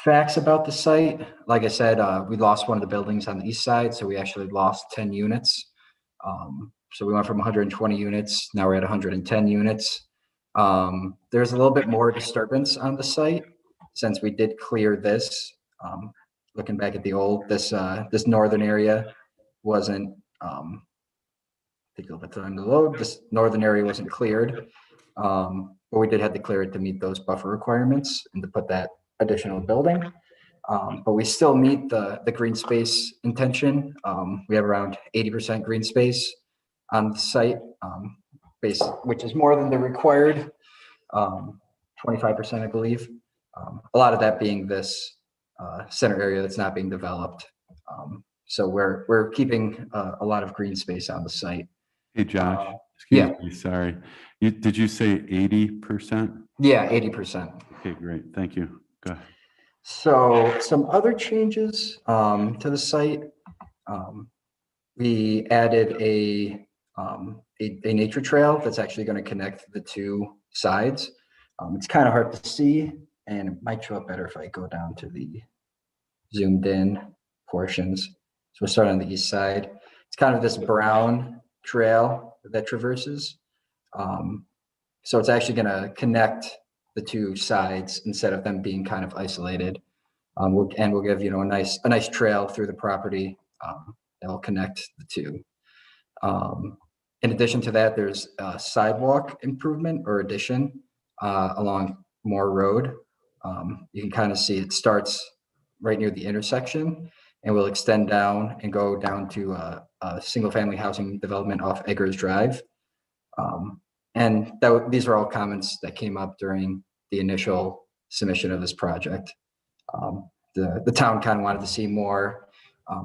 facts about the site, like I said, we lost one of the buildings on the east side, so we actually lost 10 units. So we went from 120 units, now we're at 110 units. There's a little bit more disturbance on the site. since we did clear this, looking back at the old, this northern area wasn't, take a little bit of time to load, this northern area wasn't cleared. But we did have to clear it to meet those buffer requirements and to put that additional building. But we still meet the green space intention. We have around 80% green space on the site, which is more than the required 25%, I believe. A lot of that being this center area that's not being developed. So we're keeping a lot of green space on the site. Hey, Josh, yeah. excuse me, sorry. Did you say 80%? Yeah, 80%. Okay, great. Thank you. Go ahead. So some other changes to the site. We added a nature trail that's actually going to connect the two sides. It's kind of hard to see, and it might show up better if I go down to the zoomed in portions. So we'll start on the east side. It's kind of this brown trail that traverses. So it's actually going to connect the two sides instead of them being kind of isolated. We'll give, a nice trail through the property that will connect the two. In addition to that, there's a sidewalk improvement or addition along Moore Road. You can kind of see it starts right near the intersection and will extend down and go down to a single family housing development off Acres Drive. And these are all comments that came up during the initial submission of this project. The town kind of wanted to see more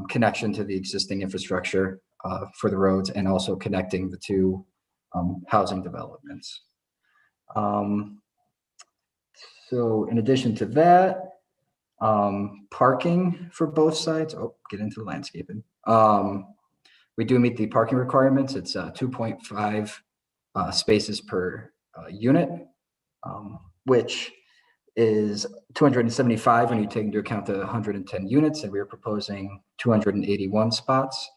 connection to the existing infrastructure for the roads and also connecting the two housing developments. So in addition to that, parking for both sides. Oh, get into the landscaping. We do meet the parking requirements. It's 2.5 spaces per unit, which is 275 when you take into account the 110 units, and we are proposing 281 spots,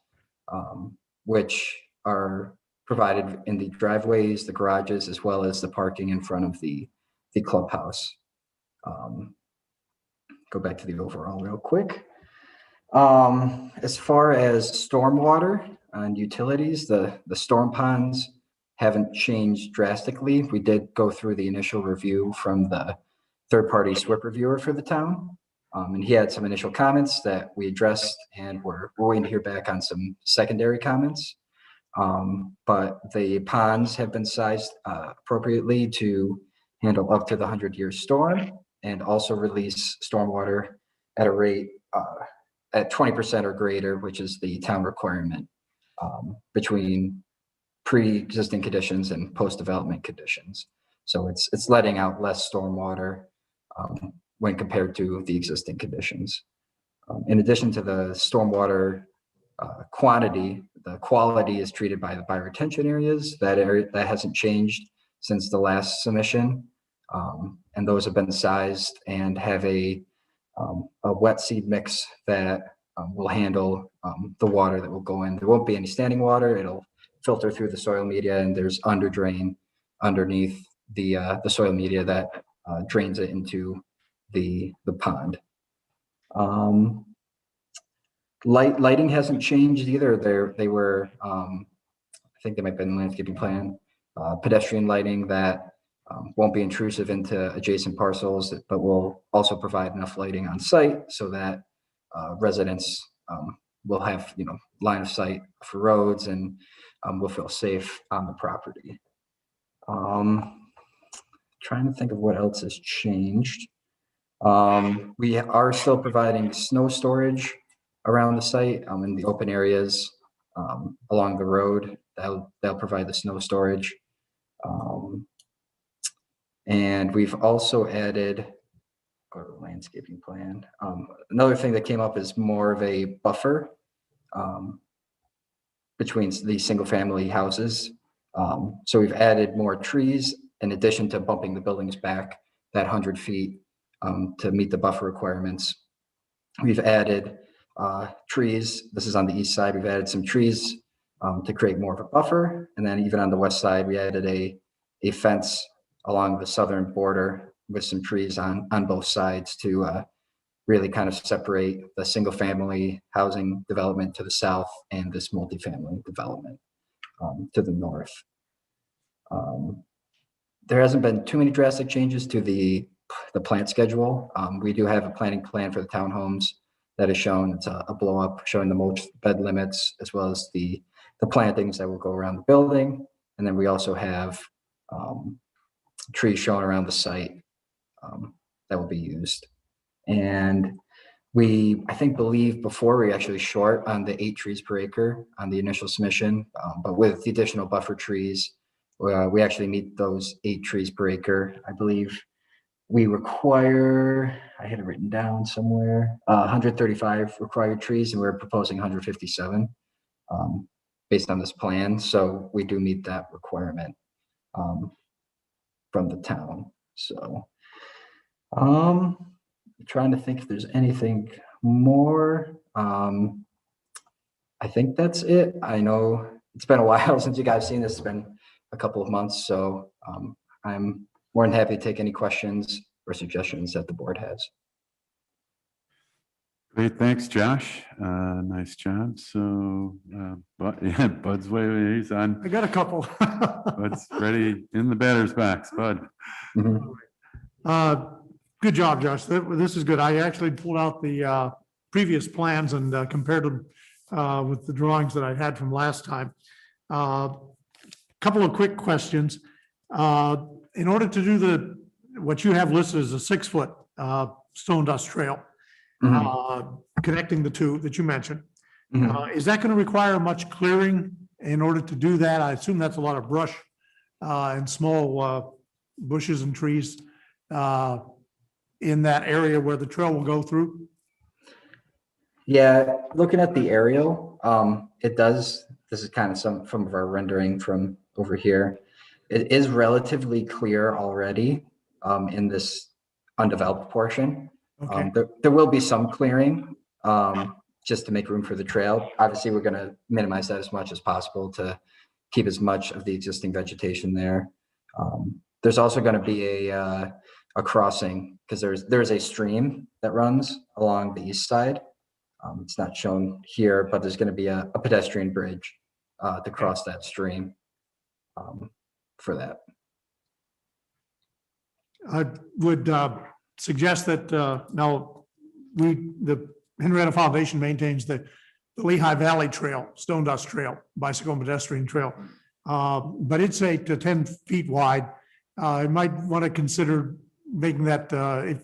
which are provided in the driveways, the garages, as well as the parking in front of the clubhouse. Go back to the overall real quick. As far as stormwater and utilities, the storm ponds haven't changed drastically. We did go through the initial review from the third-party SWIP reviewer for the town. And he had some initial comments that we addressed, and we're waiting to hear back on some secondary comments. But the ponds have been sized appropriately to handle up to the 100-year storm and also release stormwater at a rate at 20% or greater, which is the town requirement between pre-existing conditions and post-development conditions. So it's letting out less stormwater when compared to the existing conditions. In addition to the stormwater quantity, the quality is treated by the bioretention areas. That hasn't changed since the last submission. And those have been sized and have a wet seed mix that will handle the water that will go in. There won't be any standing water. It'll filter through the soil media, and there's under drain underneath the soil media that drains it into the pond. Lighting hasn't changed either. They were, I think they might have been landscaping plan, pedestrian lighting that won't be intrusive into adjacent parcels, but will also provide enough lighting on site so that residents will have, line of sight for roads and will feel safe on the property. Trying to think of what else has changed. We are still providing snow storage around the site in the open areas along the road. They'll provide the snow storage. And we've also added, go to the landscaping plan. Another thing that came up is more of a buffer between the single family houses. So we've added more trees in addition to bumping the buildings back that 100 feet to meet the buffer requirements. We've added trees. This is on the east side. We've added some trees to create more of a buffer. And then even on the west side, we added a fence along the southern border with some trees on both sides to really kind of separate the single family housing development to the south and this multifamily development to the north. There hasn't been too many drastic changes to the plant schedule. We do have a planting plan for the townhomes that is shown. It's a blow up showing the mulch bed limits as well as the plantings that will go around the building. And then we also have trees shown around the site that will be used. And I believe before we actually short on the 8 trees per acre on the initial submission, but with the additional buffer trees, we actually meet those 8 trees per acre. I believe we require, I had it written down somewhere, 135 required trees, and we're proposing 157 based on this plan. So we do meet that requirement from the town. So trying to think if there's anything more. I think that's it. I know it's been a while since you guys seen this. It's been a couple of months, so I'm more than happy to take any questions or suggestions that the board has. Great, thanks, Josh. Nice job. So, Bud's way, he's on. I got a couple. Bud's ready in the batter's box, Bud. Good job, Josh. This is good. I actually pulled out the previous plans and compared them with the drawings that I had from last time. Couple of quick questions. In order to do what you have listed as a 6-foot stone dust trail, connecting the two that you mentioned, is that going to require much clearing in order to do that? I assume that's a lot of brush and small bushes and trees in that area where the trail will go through? Yeah, looking at the aerial, it does. This is kind of some of our rendering from over here. It is relatively clear already in this undeveloped portion. Okay. There will be some clearing just to make room for the trail. Obviously, we're going to minimize that as much as possible to keep as much of the existing vegetation there. There's also going to be a crossing because there's a stream that runs along the east side. It's not shown here, but there's going to be a pedestrian bridge to cross that stream for that. I would suggest that now the Henrietta Foundation maintains the Lehigh Valley Trail, Stone Dust Trail, bicycle and pedestrian trail, but it's 8 to 10 feet wide. I might want to consider making that,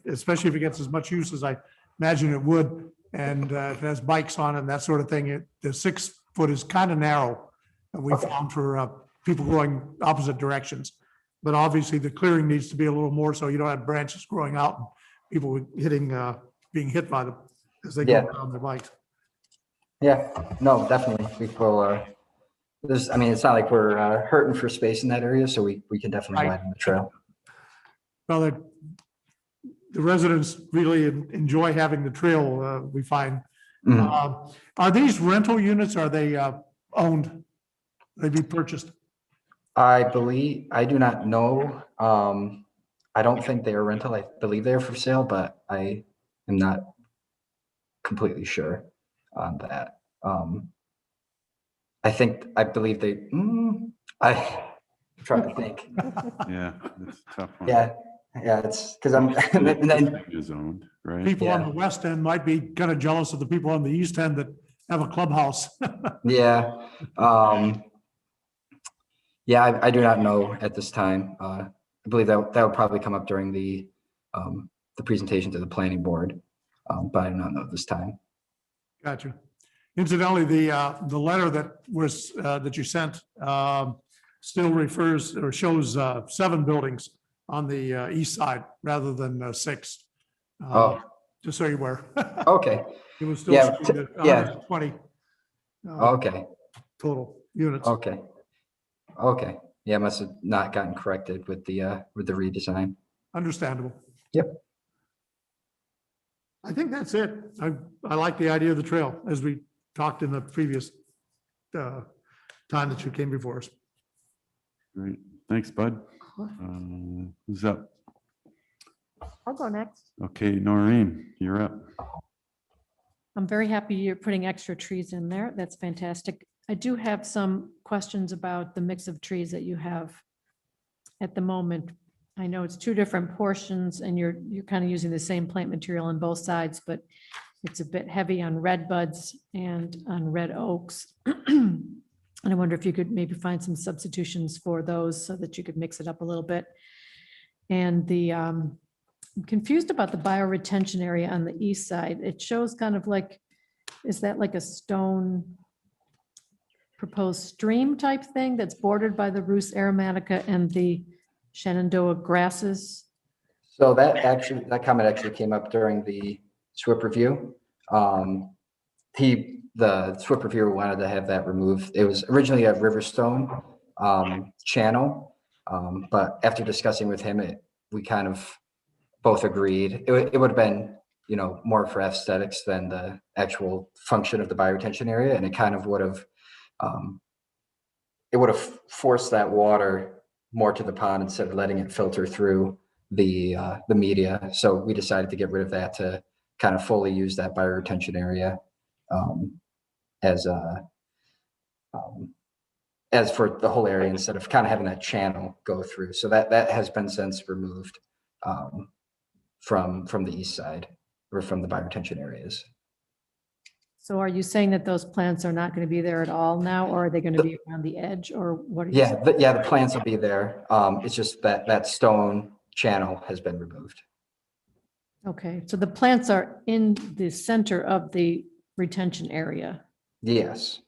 especially if it gets as much use as I imagine it would, and if it has bikes on it and that sort of thing. The 6 foot is kind of narrow, we found for people going opposite directions. But obviously the clearing needs to be a little more so you don't have branches growing out and people being hit by them as they go on their bikes. Yeah, no, definitely. People it's not like we're hurting for space in that area, so we can definitely widen the trail. Well, the residents really enjoy having the trail, we find. Are these rental units, are they owned? They be purchased? I do not know. I don't think they are rental. I believe they're for sale, but I am not completely sure on that. I believe they, I'm trying to think. Yeah, it's a tough one. Yeah, it's because I'm. Is owned, right? People on the west end might be kind of jealous of the people on the east end that have a clubhouse. Yeah. Yeah, I do not know at this time. I believe that will probably come up during the presentation to the planning board, but I do not know at this time. Gotcha. Incidentally, the letter that you sent still refers or shows 7 buildings on the east side rather than 6. Just so you're aware. Okay. It was still 120 okay. total units. Okay. Okay. Yeah, must have not gotten corrected with the redesign. Understandable. Yep. I think that's it. I like the idea of the trail as we talked in the previous time that you came before us. Great. Thanks, Bud. Who's up? I'll go next. Okay, Noreen, you're up. I'm very happy you're putting extra trees in there. That's fantastic. I do have some questions about the mix of trees that you have at the moment. I know it's two different portions and you're kind of using the same plant material on both sides, but it's a bit heavy on red buds and on red oaks. And I wonder if you could maybe find some substitutions for those so that you could mix it up a little bit. And I'm confused about the bioretention area on the east side. It shows kind of like, is that like a stone proposed stream type thing that's bordered by the Rus aromatica and the Shenandoah grasses? So that comment actually came up during the SWIP review. The SWIP reviewer wanted to have that removed. It was originally a Riverstone channel, but after discussing with him, we kind of both agreed. It would have been, more for aesthetics than the actual function of the bioretention area, and it kind of would have forced that water more to the pond instead of letting it filter through the media. So we decided to get rid of that to kind of fully use that bioretention area as for the whole area instead of kind of having that channel go through. So that has been since removed from the east side or from the bioretention areas. So are you saying that those plants are not going to be there at all now, or are they going to be around the edge, or what are you saying? The plants will be there. It's just that stone channel has been removed. Okay, so the plants are in the center of the retention area. Yes.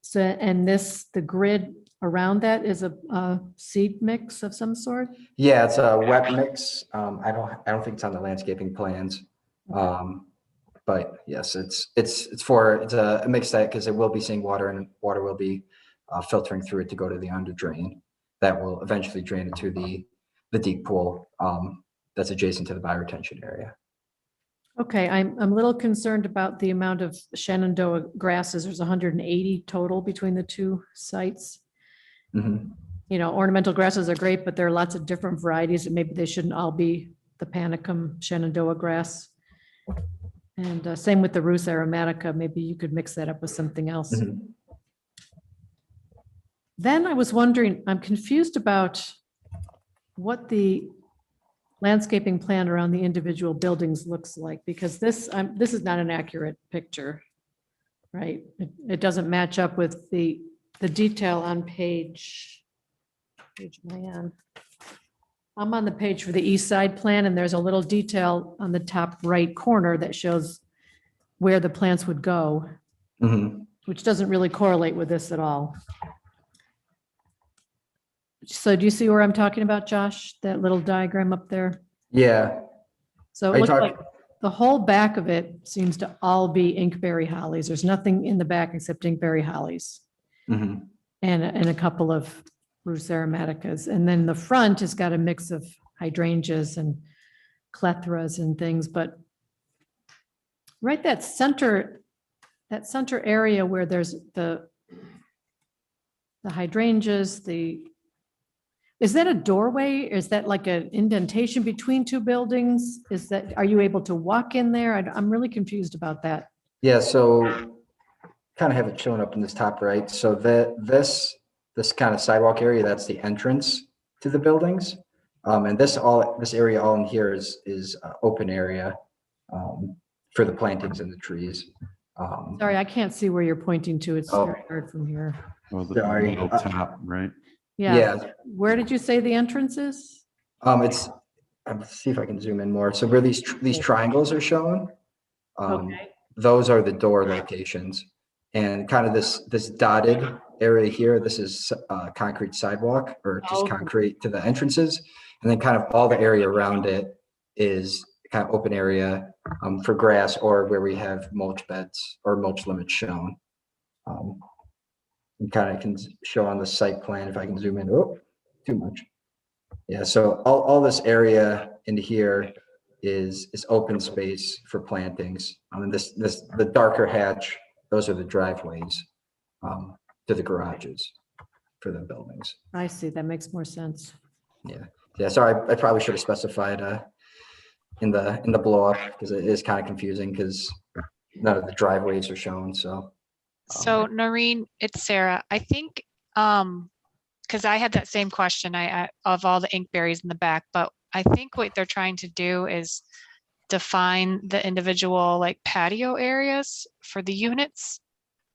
So, and the grid around that is a seed mix of some sort? Yeah, it's a wet mix. I don't think it's on the landscaping plans. But yes, it's a mix that, because it will be seeing water and water will be filtering through it to go to the under drain that will eventually drain into the deep pool that's adjacent to the bioretention area. Okay, I'm a little concerned about the amount of Shenandoah grasses. There's 180 total between the two sites. Mm-hmm. Ornamental grasses are great, but there are lots of different varieties, and maybe they shouldn't all be the Panicum Shenandoah grass. And same with the Rus aromatica. Maybe you could mix that up with something else. Mm-hmm. Then I was wondering, I'm confused about what the landscaping plan around the individual buildings looks like, because this is not an accurate picture, right? It doesn't match up with the detail on page am I on? I'm on the page for the east side plan, and there's a little detail on the top right corner that shows where the plants would go, Mm-hmm. which doesn't really correlate with this at all. So do you see where I'm talking about, Josh? That little diagram up there? Yeah. So Are it you looks talking- like the whole back of it seems to all be inkberry hollies. There's nothing in the back except inkberry hollies Mm-hmm. and a couple of Rus aromaticas. And then the front has got a mix of hydrangeas and clethras and things, but right that center area where there's the hydrangeas, is that a doorway? Is that like an indentation between two buildings? Are you able to walk in there? I'm really confused about that. Yeah, so kind of have it showing up in this top right. So this kind of sidewalk area, that's the entrance to the buildings. And this area all in here is open area for the plantings and the trees. Sorry, I can't see where you're pointing to. It's Oh. very hard from here. Well, the Sorry. middle top, right? Yeah. Where did you say the entrance is? Let's see if I can zoom in more. So where these triangles are shown, Okay. those are the door locations. And kind of this dotted area here, this is concrete sidewalk or just Okay. concrete to the entrances. And then kind of all the area around it is kind of open area for grass or where we have mulch beds or mulch limits shown. You kind of can show on the site plan if I can zoom in. Oh, too much. Yeah, so all this area in here is open space for plantings. The darker hatch, those are the driveways to the garages for the buildings. I see. That makes more sense. Yeah. Sorry, I probably should have specified in the blow up, because it is kind of confusing because none of the driveways are shown, so. So Noreen, it's Sarah. I think, because I had that same question, of all the inkberries in the back, but I think what they're trying to do is define the individual like patio areas for the units.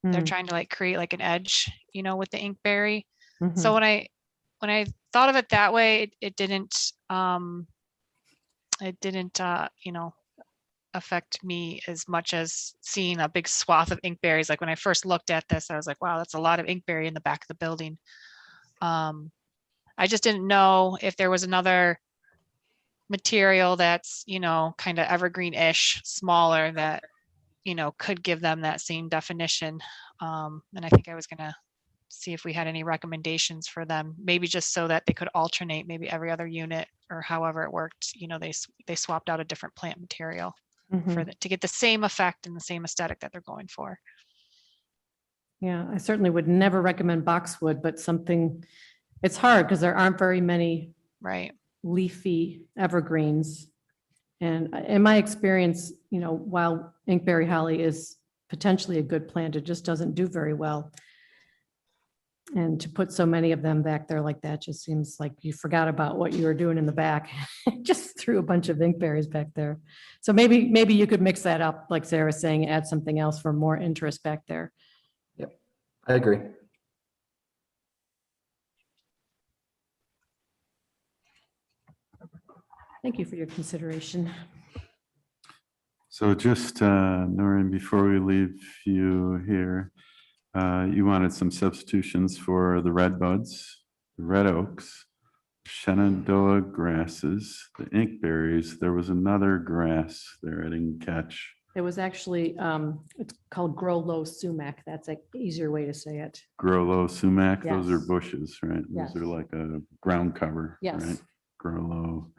They're trying to like create like an edge, with the inkberry. So when I thought of it that way, it didn't, affect me as much as seeing a big swath of inkberries. Like when I first looked at this, I was like, wow, that's a lot of inkberry in the back of the building. I just didn't know if there was another material that's, kind of evergreen-ish, smaller, that, could give them that same definition. And I think I was gonna see if we had any recommendations for them, maybe just so that they could alternate maybe every other unit or however it worked. They swapped out a different plant material to get the same effect and the same aesthetic that they're going for. Yeah, I certainly would never recommend boxwood, but something, it's hard because there aren't very many Right. leafy evergreens. And in my experience, while inkberry holly is potentially a good plant, it just doesn't do very well. And to put so many of them back there like that just seems like you forgot about what you were doing in the back. Just threw a bunch of inkberries back there. So maybe you could mix that up, like Sarah's saying, add something else for more interest back there. Yep, I agree. Thank you for your consideration. So just, Noreen, before we leave you here, you wanted some substitutions for the red buds, the red oaks, Shenandoah grasses, the inkberries. There was another grass there I didn't catch. It was actually, it's called grow low sumac. That's an easier way to say it. Grow low sumac, those are Yes. bushes, right? Yes. Those are like a ground cover, Yes. right? Grow low.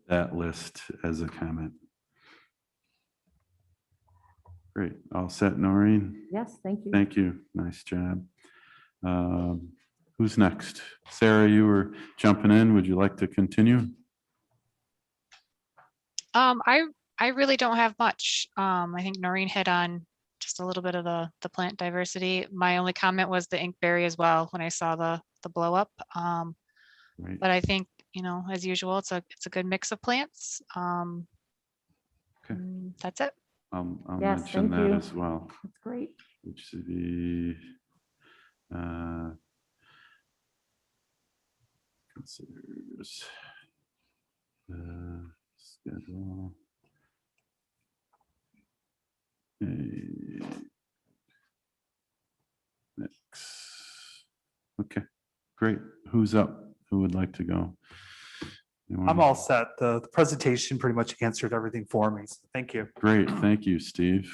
That list as a comment. Great, all set, Noreen? Yes, thank you. Thank you, nice job. Who's next? Sarah, you were jumping in. Would you like to continue? I really don't have much. I think Noreen hit on just a little bit of the plant diversity. My only comment was the inkberry as well when I saw the blow up. Right. But I think, as usual, it's a good mix of plants. Okay. That's it. I'll Yes, mention thank that you. as well. That's great. Which should be considers schedule. Next. Okay, great. Who's up? Who would like to go? I'm all set. The presentation pretty much answered everything for me. So thank you. Great, thank you, Steve.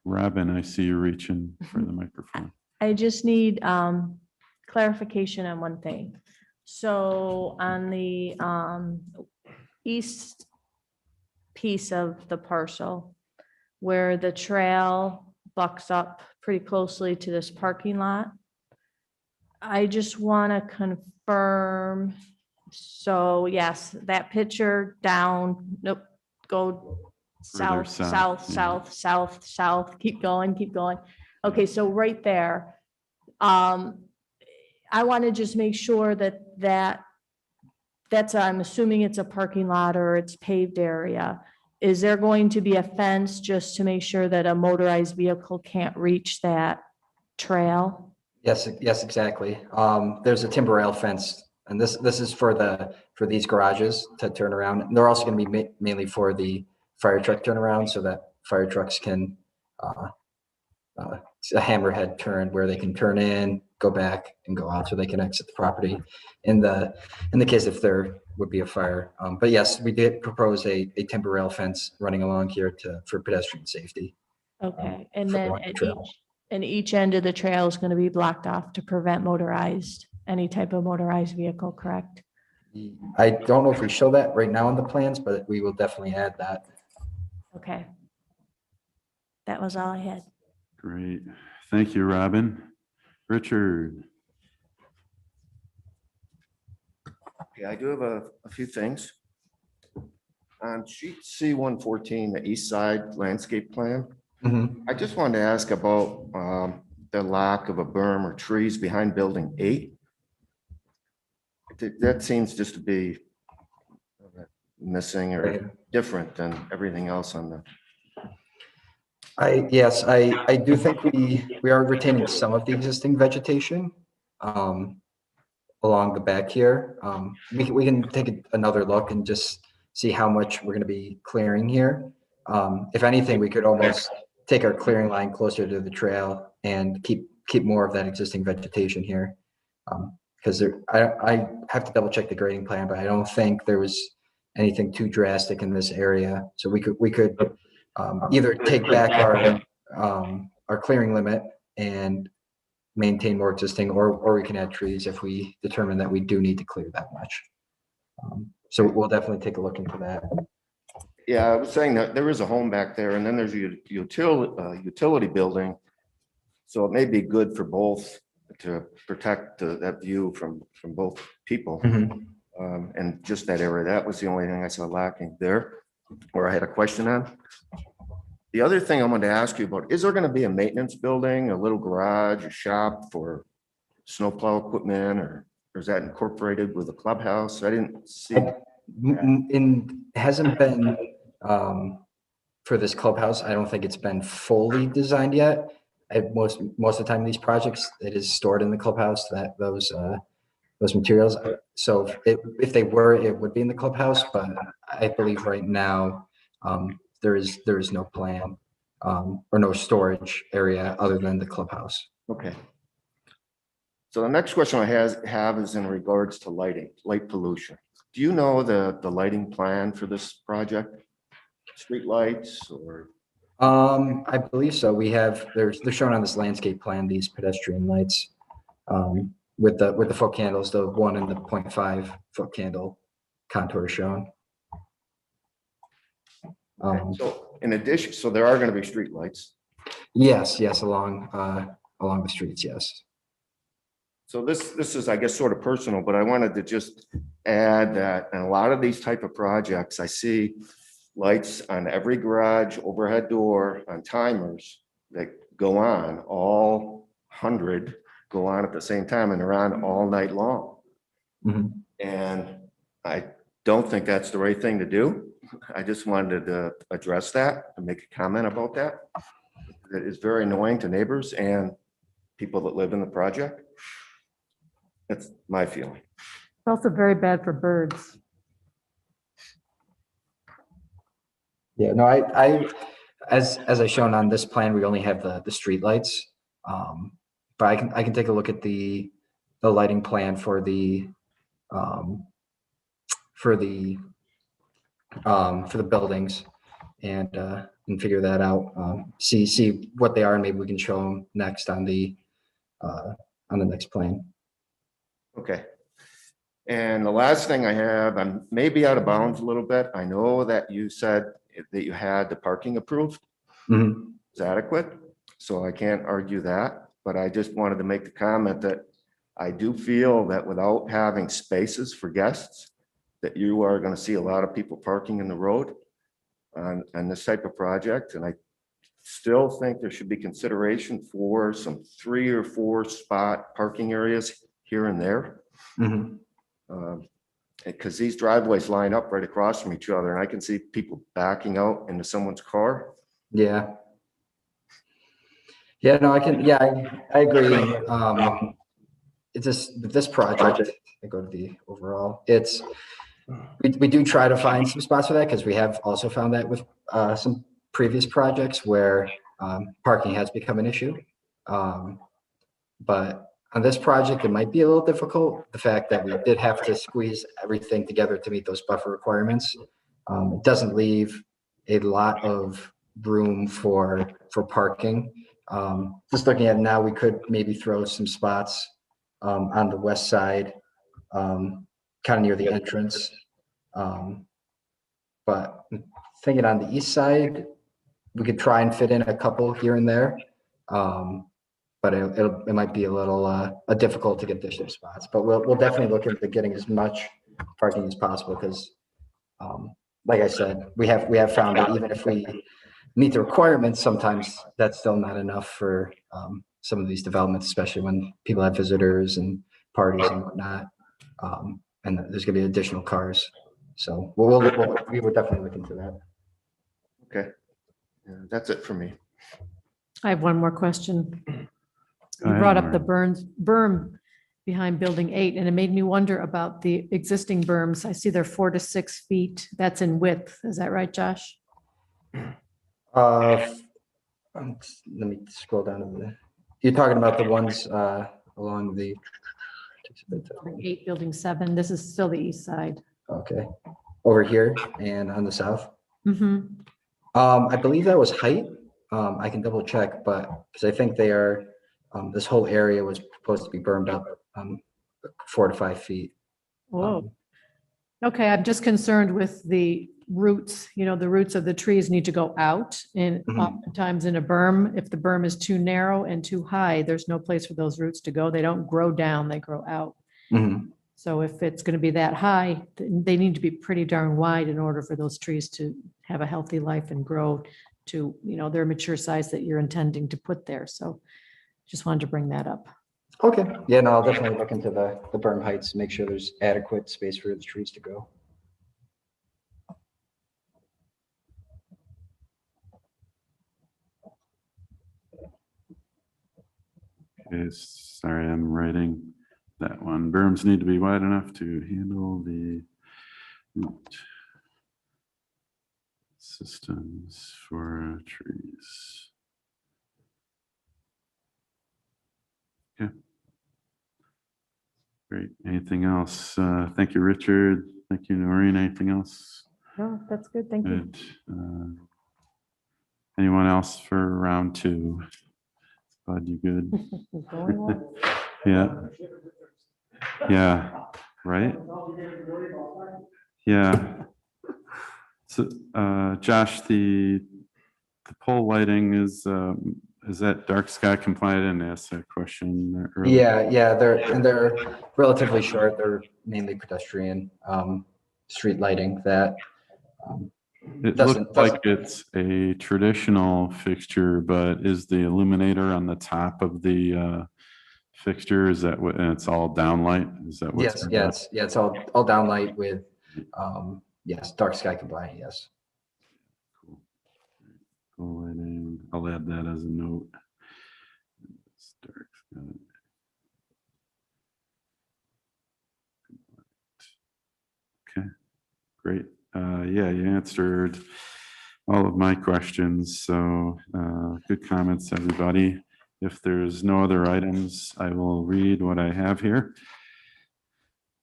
Robin, I see you reaching for the microphone. I just need clarification on one thing. So on the east piece of the parcel, where the trail bucks up pretty closely to this parking lot, I just want to confirm. So yes, that picture down, nope, go Further south, south, south, keep going. Okay, so right there. I want to just make sure that's, I'm assuming it's a parking lot or it's paved area. Is there going to be a fence just to make sure that a motorized vehicle can't reach that trail? Yes, exactly. There's a timber rail fence, and this is for these garages to turn around. And they're also going to be mainly for the fire truck turnaround, so that fire trucks can a hammerhead turn where they can turn in, go back, and go out, so they can exit the property in the case if there would be a fire. But yes, we did propose a timber rail fence running along here for pedestrian safety. Okay, and for then along the at trail. each end of the trail is going to be blocked off to prevent any type of motorized vehicle, correct? I don't know if we show that right now in the plans, but we will definitely add that. Okay. That was all I had. Great, Thank you, Robin. Richard? Okay, I do have a few things. On sheet C-114, the east side landscape plan, I just wanted to ask about the lack of a berm or trees behind building 8. That seems just to be missing or different than everything else on the. Yes, I do think we are retaining some of the existing vegetation along the back here. We can take another look and just see how much we're going to be clearing here. If anything, we could almost take our clearing line closer to the trail and keep more of that existing vegetation here. Because I have to double check the grading plan, but I don't think there was anything too drastic in this area. So we could either take back our clearing limit and maintain more existing, or we can add trees if we determine that we do need to clear that much. So we'll definitely take a look into that. Yeah, I was saying that there is a home back there, and then there's a utility building. So it may be good for both to protect that view from both people. And just that area, that was the only thing I saw lacking there, or I had a question on. The other thing I wanted to ask you about, is there going to be a maintenance building, a little garage, a shop for snowplow equipment, or is that incorporated with the clubhouse? I didn't see. Hasn't been for this clubhouse. I don't think it's been fully designed yet. Most of the time in these projects, it is stored in the clubhouse, that those materials. So if they were, it would be in the clubhouse, but I believe right now there is no plan or no storage area other than the clubhouse. Okay. So the next question I have is in regards to light pollution. Do you know the lighting plan for this project? Street lights or? I believe so. We have, they're shown on this landscape plan, these pedestrian lights with the foot candles, the 1 and the 0.5 foot candle contour shown. So in addition, so there are going to be street lights. Yes, along the streets, yes. So this is, I guess, sort of personal, but I wanted to just add that in a lot of these type of projects, I see lights on every garage, overhead door, on timers that go on, all 100 go on at the same time, and they're on all night long. And I don't think that's the right thing to do. I just wanted to address that and make a comment about that. That is very annoying to neighbors and people that live in the project. That's my feeling. It's also very bad for birds. Yeah, no, I as I shown on this plan, we only have the street lights. But I can take a look at the lighting plan for the buildings and figure that out. See what they are, and maybe we can show them next on the next plan. Okay. And the last thing I have, I'm maybe out of bounds a little bit. I know that you said that you had the parking approved. It's adequate, so I can't argue that, but I just wanted to make the comment that I do feel that without having spaces for guests, that you are going to see a lot of people parking in the road on this type of project. And I still think there should be consideration for some 3 or 4 spot parking areas here and there. Because these driveways line up right across from each other, and I can see people backing out into someone's car. Yeah, no, I agree. It's just this project, I go to the overall, we do try to find some spots for that, because we have also found that with some previous projects where parking has become an issue. But on this project, it might be a little difficult. The fact that we did have to squeeze everything together to meet those buffer requirements. It doesn't leave a lot of room for parking. Just looking at it now, we could maybe throw some spots on the west side, kind of near the entrance. But thinking on the east side, we could try and fit in a couple here and there. but it might be a little difficult to get additional spots. But we'll definitely look into getting as much parking as possible because, like I said, we have found that even if we meet the requirements, sometimes that's still not enough for some of these developments, especially when people have visitors and parties and whatnot. And there's gonna be additional cars. So we will definitely look into that. Okay. Yeah, that's it for me. I have one more question. Go You ahead, brought up the Lauren. berm behind building 8, and it made me wonder about the existing berms. I see they're 4 to 6 feet. That's in width. Is that right, Josh? Let me scroll down to you're talking about the ones along the. Building 8, building 7. This is still the east side. Okay, over here and on the south. Mm-hmm. I believe that was height. I can double check, but because I think they are, this whole area was supposed to be burned up 4 to 5 feet. Whoa. Okay, I'm just concerned with the roots, the roots of the trees need to go out, and oftentimes in a berm, if the berm is too narrow and too high, there's no place for those roots to go. They don't grow down, they grow out. So if it's going to be that high, they need to be pretty darn wide in order for those trees to have a healthy life and grow to, their mature size that you're intending to put there. So just wanted to bring that up. Okay, yeah, no, I'll definitely look into the berm heights, make sure there's adequate space for the trees to go. Okay, sorry, I'm writing that one. Berms need to be wide enough to handle the root systems for trees. Okay. Great. Anything else? Thank you, Richard. Thank you, Noreen. Anything else? No, that's good. Thank you. Good. Anyone else for round 2? Bud, you good? Going on. Yeah. Yeah. Right? Yeah. So, Josh, the pole lighting is that dark sky compliant? I didn't ask that question earlier. Yeah, they're relatively short. They're mainly pedestrian street lighting that It looks like it's a traditional fixture, but is the illuminator on the top of the fixture? Is that what? And it's all downlight. Is that what's? Yes, it's all downlight with yes, dark sky compliant. Yes. Cool. Cool lighting. I'll add that as a note. It's dark sky. Okay, great. Yeah, you answered all of my questions. So good comments, everybody. If there's no other items, I will read what I have here.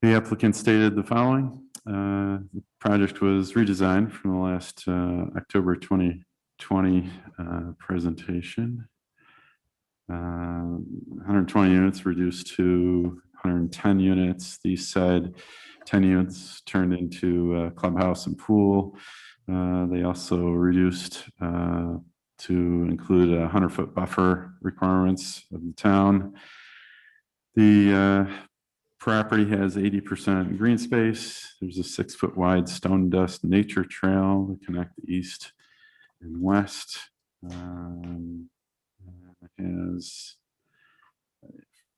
The applicant stated the following. The project was redesigned from the last October 2020 presentation. 120 units reduced to 110 units. The east side 10 units turned into a clubhouse and pool. They also reduced to include a 100-foot buffer requirements of the town. The property has 80% green space. There's a 6-foot wide stone dust nature trail to connect the east and west. It has,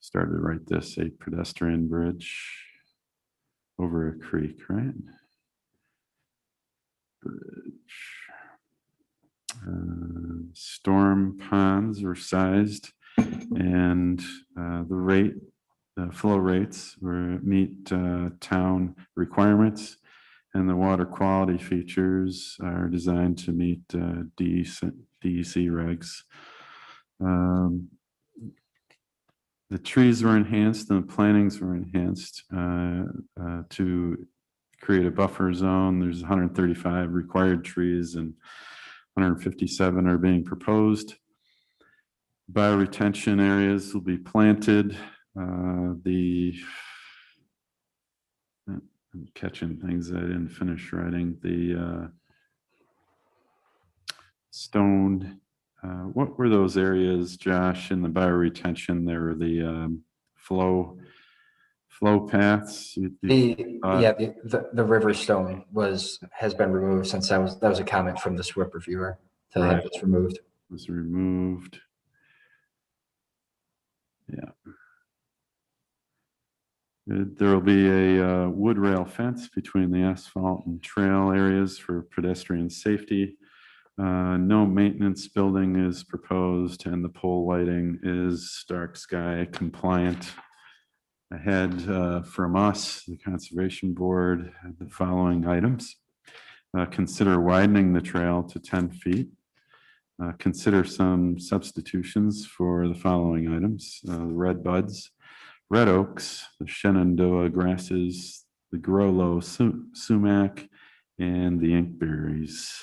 started to write this, a pedestrian bridge over a creek, right? Bridge. Storm ponds were sized, and the flow rates meet town requirements, and the water quality features are designed to meet DEC regs. The trees were enhanced and the plantings were enhanced to create a buffer zone. There's 135 required trees and 157 are being proposed. Bioretention areas will be planted. I'm catching things I didn't finish writing. The stone what were those areas, Josh, in the bioretention? There were the flow paths. The river stone has been removed since that was a comment from the SWIP reviewer to have this removed. Was removed. Yeah. There will be a wood rail fence between the asphalt and trail areas for pedestrian safety. No maintenance building is proposed, and the pole lighting is dark sky compliant. Ahead from us, the Conservation Board, the following items. Consider widening the trail to 10 feet. Consider some substitutions for the following items: red buds, red oaks, the Shenandoah grasses, the Grollo sumac, and the inkberries.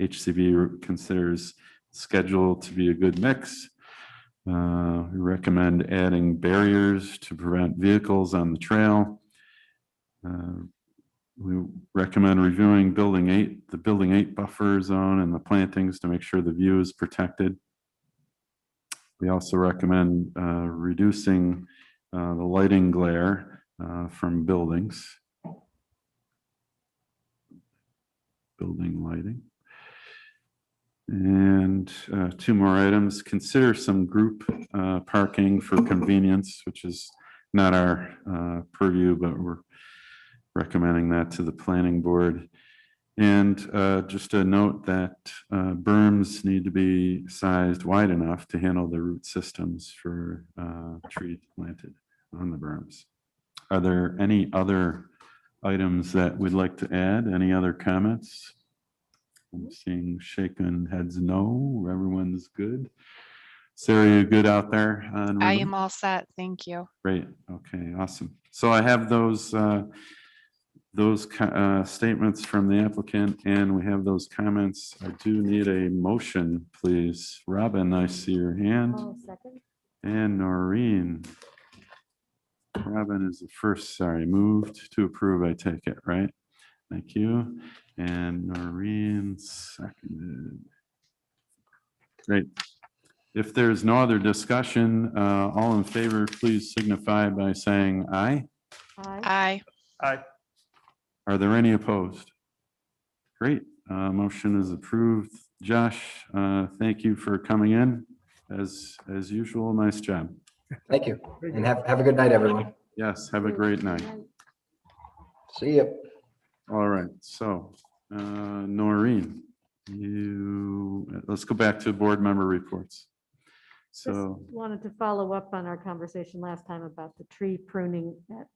HCB considers schedule to be a good mix. We recommend adding barriers to prevent vehicles on the trail. We recommend reviewing the building 8 buffer zone and the plantings to make sure the view is protected. We also recommend reducing the lighting glare from buildings. Building lighting. And 2 more items. Consider some group parking for convenience, which is not our purview, but we're recommending that to the planning board. And just a note that berms need to be sized wide enough to handle the root systems for trees planted on the berms. Are there any other items that we'd like to add? Any other comments? I'm seeing shaking heads no. Everyone's good. Sarah, you good out there? I am all set. Thank you. Great. Okay, awesome. So I have those statements from the applicant, and we have those comments. I do need a motion, please. Robin, I see your hand. Second. And Noreen. Robin is the first, sorry, moved to approve, I take it, right? Thank you. And Noreen seconded. Great. If there's no other discussion, all in favor, please signify by saying aye. Aye. Aye. Are there any opposed? Great, motion is approved. Josh, thank you for coming in. As usual, nice job. Thank you. And have a good night, everyone. Yes, have a great night. See you. All right, so Noreen, let's go back to board member reports. So Wanted to follow up on our conversation last time about the tree pruning at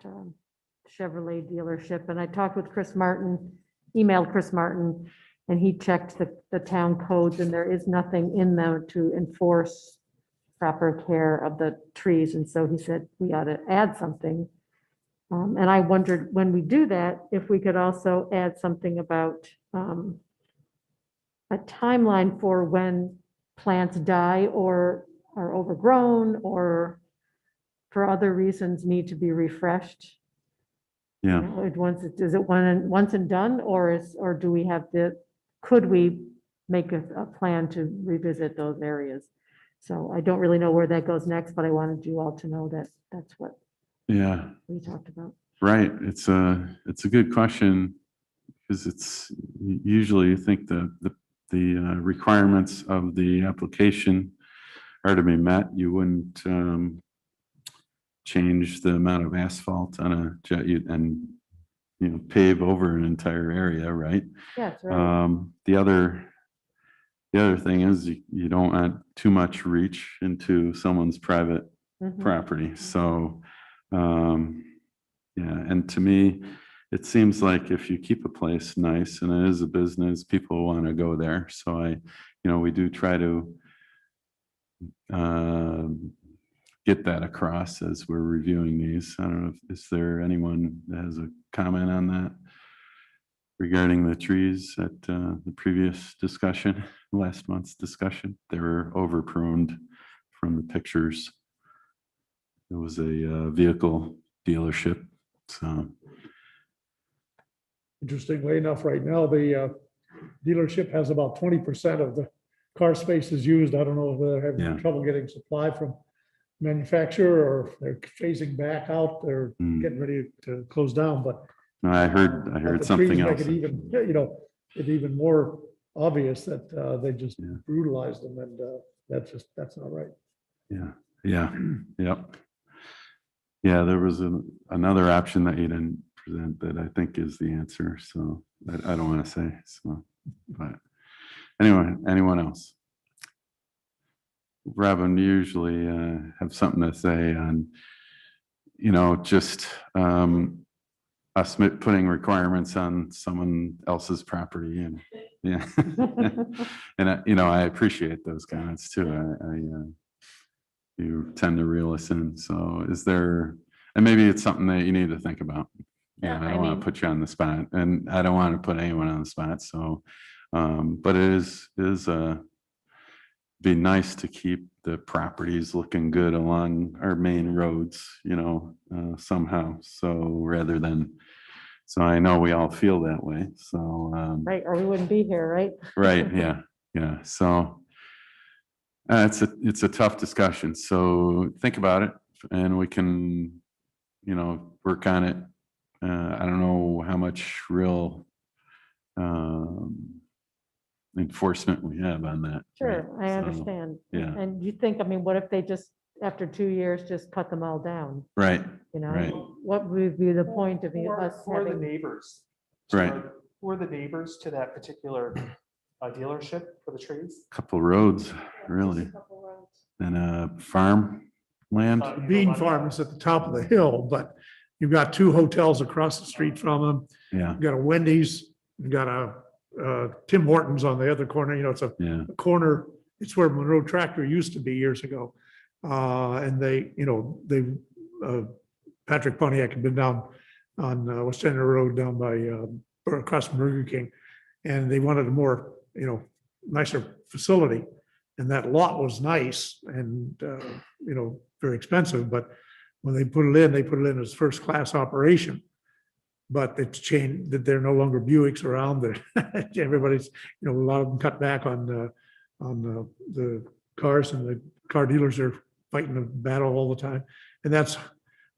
Chevrolet dealership. And I talked with Chris Martin, emailed Chris Martin, and he checked the town codes, and there is nothing in them to enforce proper care of the trees. And so he said we ought to add something. And I wondered, when we do that, if we could also add something about a timeline for when plants die or are overgrown or for other reasons need to be refreshed. yeah, Is it once and done, or do we have could we make a plan to revisit those areas? So I don't really know where that goes next, but I wanted you all to know that that's what yeah, we talked about. right. It's a good question, because it's usually you think the requirements of the application are to be met. You wouldn't change the amount of asphalt on a jet and pave over an entire area, right? Yes, right. The other thing is you don't want too much reach into someone's private property. So yeah, and to me, it seems like if you keep a place nice and it is a business, people want to go there. So we do try to get that across as we're reviewing these. I don't know is there anyone that has a comment on that regarding the trees at the previous discussion, last month's discussion? They were over pruned from the pictures. It was a vehicle dealership. So Interestingly enough, right now, the dealership has about 20% of the car space is used. I don't know if they're Yeah. having trouble getting supply from manufacturer or if they're phasing back out, they're getting ready to close down, but I heard the something trees make else. it even, it's even more obvious that they just Yeah. brutalized them, and that's not right. Yeah, yep. Yeah, there was another option that you didn't present that I think is the answer, so I don't want to say, so, but anyway, anyone else? Robin, you usually have something to say on, just us putting requirements on someone else's property, and yeah. And I appreciate those comments too. You tend to reel us in. So and maybe it's something that you need to think about. Yeah, I I don't want mean- to put you on the spot, and I don't want to put anyone on the spot. So, but it is be nice to keep the properties looking good along our main roads, somehow. So rather than, so I know we all feel that way. So, Right, or we wouldn't be here, right? right, yeah. So it's a tough discussion. So think about it, and we can, work on it. I don't know how much real enforcement we have on that. Sure, right? I So, understand. yeah. And you think, what if they just, after 2 years, just cut them all down? Right, right. What would be the point of us Who are the having? neighbors? Right. Who are the neighbors to that particular dealership for the trees? Couple roads, really, and farm land. The Bean Farm is at the top of the hill, but you've got two hotels across the street from them. Yeah, You've got a Wendy's, you've got a Tim Hortons on the other corner, it's a yeah, corner, it's where Monroe Tractor used to be years ago. And Patrick Pontiac had been down on West End Road down by across from Burger King. And they wanted a more, nicer facility. And that lot was nice and, very expensive, but when they put it in as first class operation. But it's changed, that they're no longer Buicks around there. Everybody's, a lot of them cut back on the cars, and the car dealers are fighting a battle all the time. And that's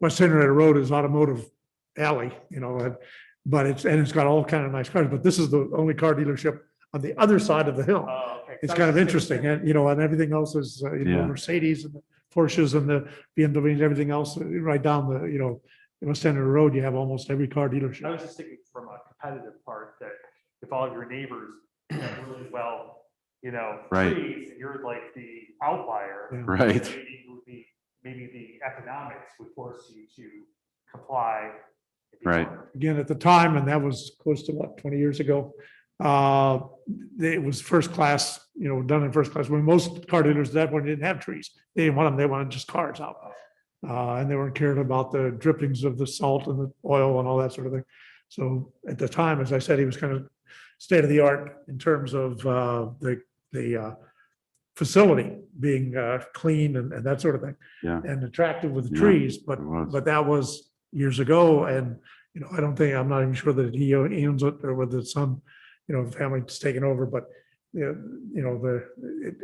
West Henrietta Road is automotive alley, but it's got all kind of nice cars, but this is the only car dealership on the other side of the hill. Okay. It's kind of interesting, and, and everything else is, Yeah. Mercedes and the Porsches and the BMWs, everything else, right down the, West End of the road, you have almost every car I dealership. was just thinking from a competitive part that if all of your neighbors have really well, Right. trees, and you're like the outlier. Yeah. right. Maybe it would be, maybe the economics would force you to comply. if you Right. want. Again, at the time, and that was close to 20 years ago. It was first class, done in first class, when most car dealers at that point didn't have trees. They didn't want them, they wanted just cars out. And they weren't caring about the drippings of the salt and the oil and all that sort of thing. So at the time, as I said, he was kind of state of the art in terms of the facility being clean and that sort of thing. Yeah. And attractive with the Yeah, trees, but it was. that was years ago. And, I'm not even sure that he owns it or whether the son, family's taken over, but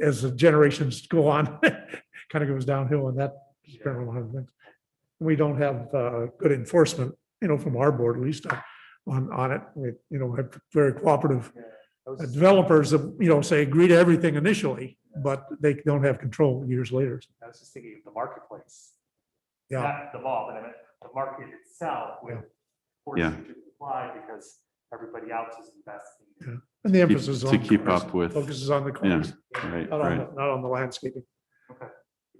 as the generations go on, kind of goes downhill, and that is apparently one of the things. We don't have good enforcement, from our board at least on it. We, have very cooperative I was- developers that, say agree to everything initially, but they don't have control years later. I was just thinking of the marketplace. Yeah. Not the mall, but I meant the market itself would force Yeah. you to comply because everybody else is investing. Yeah. And the emphasis To on keep cars, up with, focuses on the yeah, cars, right, not on, right. not on the landscaping. Okay.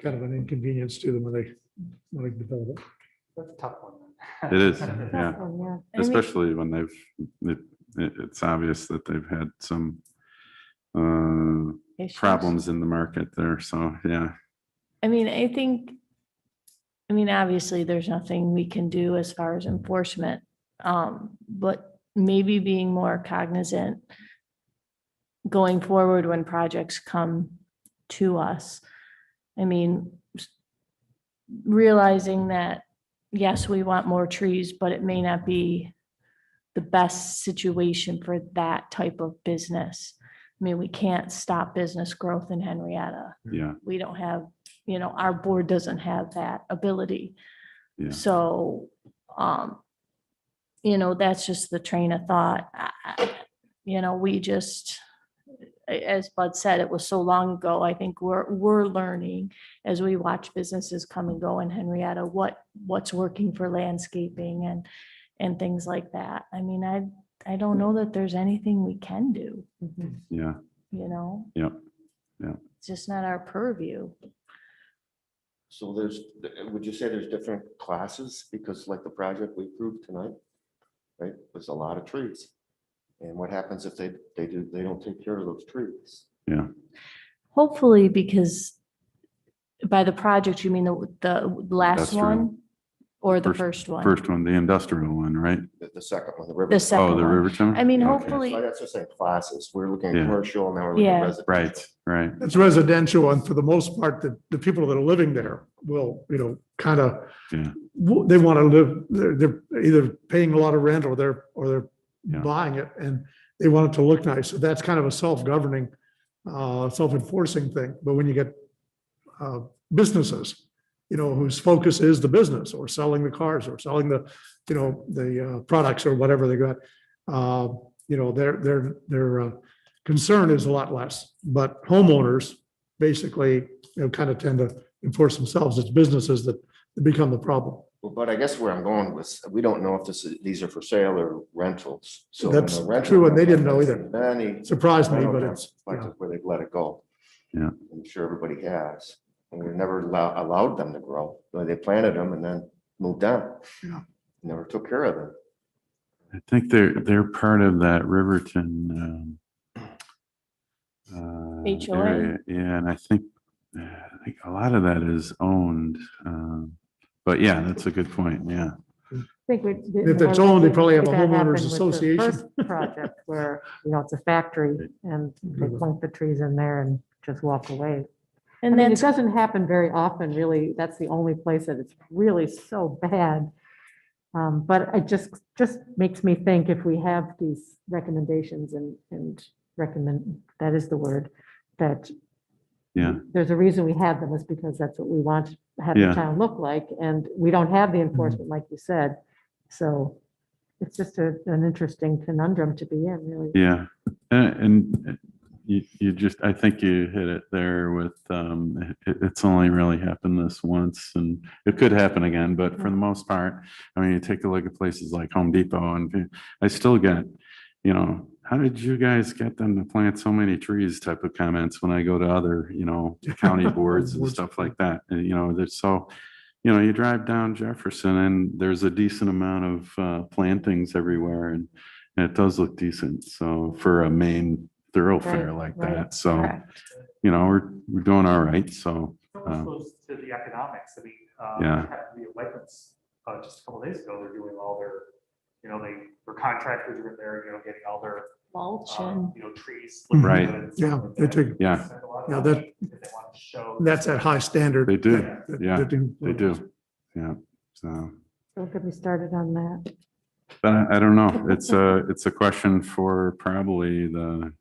Kind of an inconvenience to them when they develop it. That's a tough one. then. It is, Tough yeah. one, yeah. I mean- Especially when it's obvious that they've had some Issues. problems in the market there, so, yeah. Obviously, there's nothing we can do as far as enforcement, but maybe being more cognizant going forward when projects come to us. Realizing that, yes, we want more trees, but it may not be the best situation for that type of business. I mean, we can't stop business growth in Henrietta. Yeah, We don't have, our board doesn't have that ability. yeah, So, that's just the train of thought. We just, as Bud said, it was so long ago. I think we're learning as we watch businesses come and go in Henrietta, what's working for landscaping and things like that. I mean, I don't know that there's anything we can do, yeah, yeah. It's just not our purview. So would you say there's different classes? Because like the project we approved tonight, right, there's a lot of trees. And what happens if they don't take care of those trees? Yeah, Hopefully, because by the project, you mean the last Industrial. one or the first one? first one, the industrial one, right? The second one, the river. The second Oh, the one. Riverton? I mean, Okay. hopefully, So that's just saying classes. We're looking at Yeah. commercial and now we're looking Yeah. at residential. Right, right, It's residential, and for the most part, the people that are living there will, kind of, yeah, they want to live, they're either paying a lot of rent or they're Yeah. buying it, and they want it to look nice. So that's kind of a self-governing, self-enforcing thing. But when you get businesses, whose focus is the business or selling the cars or selling the products or whatever they got, their concern is a lot less. But homeowners basically, kind of tend to enforce themselves. It's businesses that become the problem. Well, but I guess where I'm going with, we don't know if these are for sale or rentals. So when That's the rental true, and they didn't know comes either. in, Then Surprised me, I don't but know it's, places where they've let it go. Yeah. I'm sure everybody has. And we never allowed them to grow. They planted them and then moved on. Yeah. Never took care of them. I think they're part of that Riverton HOA. area. Yeah, and I think a lot of that is owned. But yeah, that's a good point. Yeah, Think we. If it's owned, they probably have a That happened homeowners with the association. first Project where, it's a factory and they plant the trees in there and just walk away. and I mean, it that's, doesn't happen very often, really. That's the only place that it's really so bad. But it just makes me think if we have these recommendations and recommend, that is the word, that yeah, there's a reason we have them, is because that's what we want to have Yeah. the town look like. And we don't have the enforcement, like you said. So it's just an interesting conundrum to be in, really. yeah. And you just, I think you hit it there with, it's only really happened this once, and it could happen again, but for the most part, I mean, you take a look at places like Home Depot, and I still get, how did you guys get them to plant so many trees type of comments when I go to other, county boards and stuff like that. And, there's so, you drive down Jefferson and there's a decent amount of plantings everywhere, and it does look decent. So for a main thoroughfare like right, that, so, correct. we're doing all right. So, Almost goes to the economics. I mean, Yeah. the appointments, just a couple days ago, they're doing all their, their contractors are in there, getting all their, mulch and trees. Right. looking good and Yeah, stuff like they that. take- Yeah. Spend a lot of Yeah, money if they want to show- That's at high standard. they do, that- yeah, that they do. Yeah, so. Don't get me started on that. But I don't know. It's a question for probably the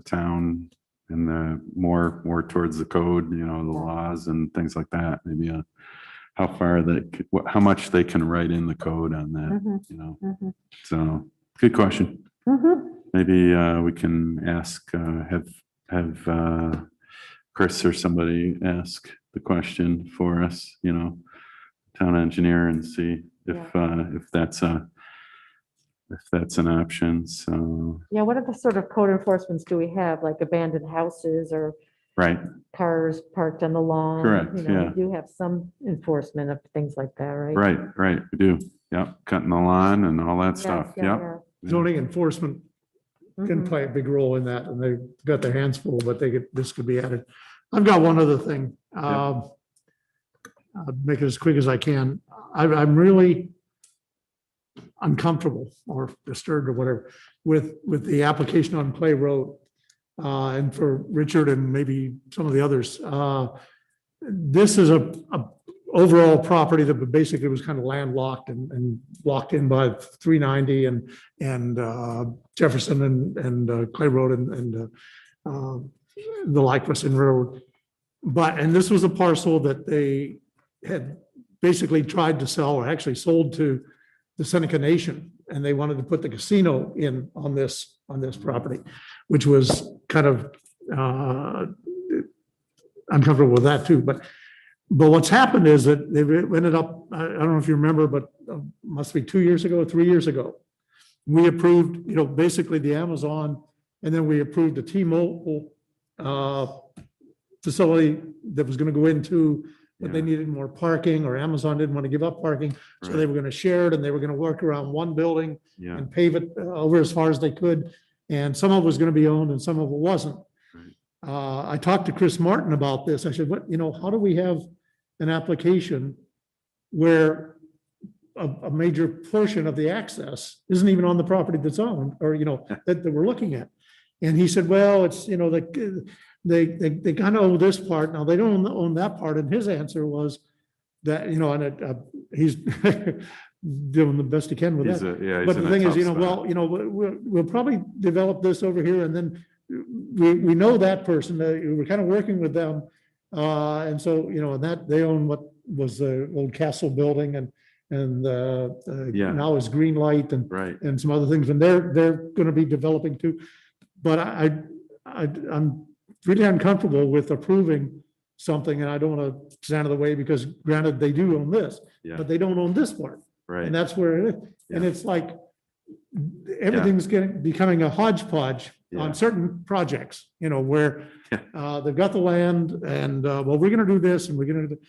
town and the more towards the code, the laws and things like that. Maybe how much they can write in the code on that, Mhm. So good question. Maybe we can ask, have Chris or somebody ask the question for us, town engineer, and see if that's an option. So, Yeah, what other sort of code enforcements do we have, like abandoned houses or right, cars parked on the lawn? Correct, yeah. We do have some enforcement of things like that, right? right, we do. Yep, cutting the lawn and all that Yes, stuff. yeah, Yep. Zoning enforcement can Mhm. play a big role in that, and they've got their hands full, but this could be added. I've got one other thing. I'll make it as quick as I can. I'm really uncomfortable or disturbed or whatever with the application on Clay Road. And for Richard and maybe some of the others, this is a overall property that basically was kind of landlocked and locked in by 390 and Jefferson and Clay Road and the Lycrason Road. And this was a parcel that they had basically tried to sell, or actually sold to the Seneca Nation, and they wanted to put the casino in on this property, which was kind of uncomfortable with that too. But what's happened is that they've ended up, I don't know if you remember, but must be 2 years ago, 3 years ago, we approved, basically the Amazon, and then we approved the T-Mobile facility that was going to go into, but they needed more parking, or Amazon didn't want to give up parking. So they were going to share it, and they were going to work around one building and pave it over as far as they could. And some of it was going to be owned and some of it wasn't. I talked to Chris Martin about this. I said, how do we have an application where a major portion of the access isn't even on the property that's owned, or, that we're looking at? And he said, well, it's, they kind of own this part. Now, they don't own that part. And his answer was that, he's doing the best he can with that. But the thing is, we'll probably develop this over here, and then we know that person, we're kind of working with them. And so, and that they own what was the old castle building, and now is Green Light and some other things. And they're going to be developing too. But I'm really uncomfortable with approving something, and I don't want to stand in the way, because granted, they do own this, but they don't own this part. And that's where it is. And it's like, everything's becoming a hodgepodge on certain projects, where they've got the land, and well, we're going to do this, and we're going to do,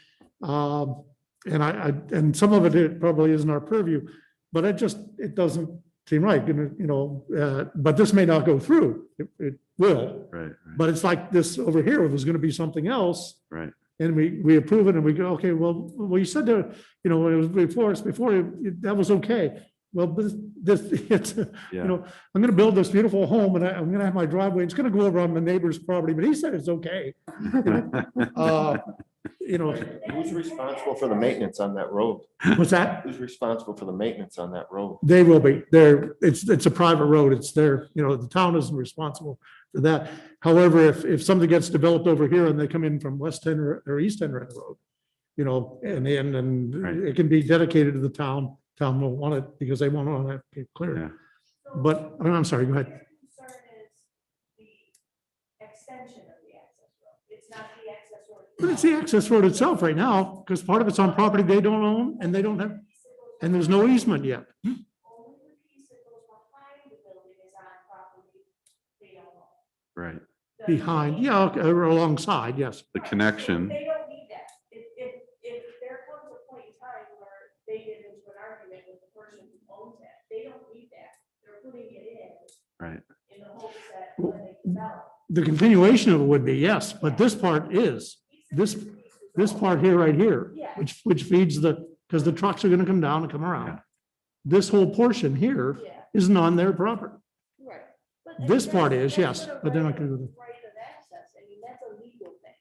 and some of it probably isn't our purview, but it doesn't seem right, but this may not go through. It will. But it's like this over here, it was going to be something else. And we approve it, and we go, okay, well, you said that, it was before that was okay. Well, it's, I'm going to build this beautiful home, and I'm going to have my driveway. It's going to go over on the neighbor's property, but he said it's okay. Who's responsible for the maintenance on that road? What's that? Who's responsible for the maintenance on that road? They will be. It's a private road. It's there. The town isn't responsible for that. However, if something gets developed over here and they come in from West End or East End Road, and it can be dedicated to the town. Town won't want it because they won't want to get clear. But I'm sorry. Go ahead. Concern is the extension of the access road. It's not the access road. But it's the access road itself right now, because part of it's on property they don't own, and they don't have, and there's no easement yet. Only the piece that goes behind the building is on property they don't own. Behind, or alongside, yes. The connection. They don't need that. If there comes a point in time where they get into an argument with the person who owns that, they don't need that. They're putting it in the hopes that when they develop. The continuation of it would be, yes, but this part is, this part here, right here, which feeds because the trucks are going to come down and come around. This whole portion here isn't on their property. This part is, yes, but they're not going to do right of access. I mean, that's a legal thing.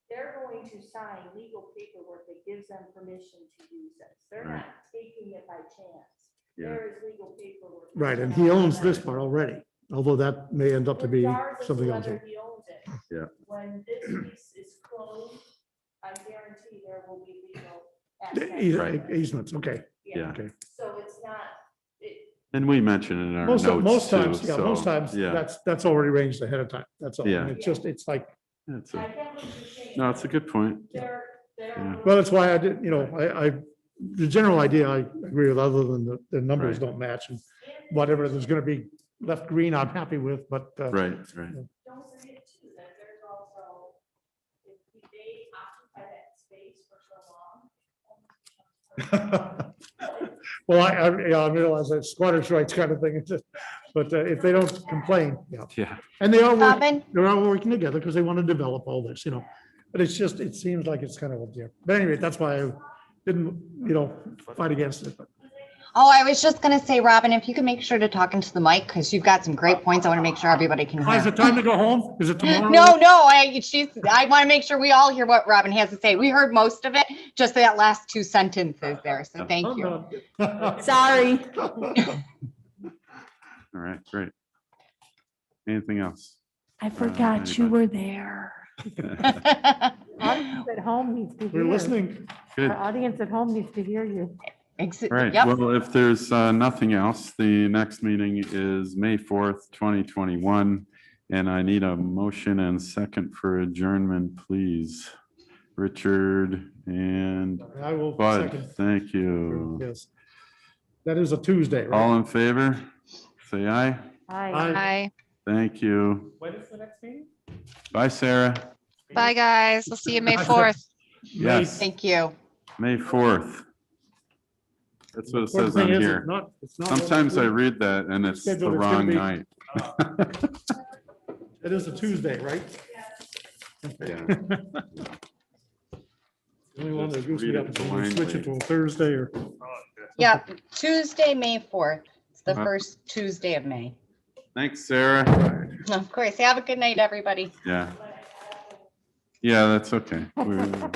They're going to sign legal paperwork that gives them permission to use this. They're not taking it by chance. There is legal paperwork. Right, and he owns this part already, although that may end up to be Regardless of something else. whether he owns it. When this piece is closed, I guarantee there will be legal access. Easements, okay. Okay. So it's not. And we mentioned in our notes most times, too, most times, that's already arranged ahead of time. That's all. Yeah. It's like. No, it's a good point. Well, that's why I did, the general idea I agree with, other than the numbers don't match, and whatever there's going to be left green, I'm happy with, but. Right. Don't forget too, that there's also, if they occupy that space for so long. Well, I realize that squatters' rights kind of thing, but if they don't complain, and they are working together because they want to develop all this, but it's just, it seems like it's kind of a deal. But anyway, that's why I didn't, fight against it. Oh, I was just going to say, Robin, if you can make sure to talk into the mic, because you've got some great points. I want to make sure everybody can hear. Is it time to go home? Is it tomorrow? No, I want to make sure we all hear what Robin has to say. We heard most of it, just that last 2 sentences there. So thank you. Sorry. All right, great. Anything else? I forgot you were there. Audience at home needs to hear. We're listening. Good. Our audience at home needs to hear you. Right. Yep. Well, if there's nothing else, the next meeting is May 4th, 2021. And I need a motion and second for adjournment, please. Richard and I will Bud, second. thank you. Yes. That is a Tuesday, right? All in favor? Say aye. Hi. Aye. Bye. Thank you. When is the next meeting? Bye, Sarah. Bye, guys. We'll see you May Bye. 4th. Yes, Thank you. May 4th. That's what it says Thing on is, it's here. not- it's not Sometimes I what read that and it's the Scheduled, it's gonna wrong be- night. It is a Tuesday, right? Yeah. The only one that Just goes read me it up is when we switch it blindly. to a Thursday or. Yep, Tuesday, May 4th. It's the Uh-huh. first Tuesday of May. Thanks, Sarah. Of course. Have a good night, everybody. Yeah. Yeah, that's okay. We're-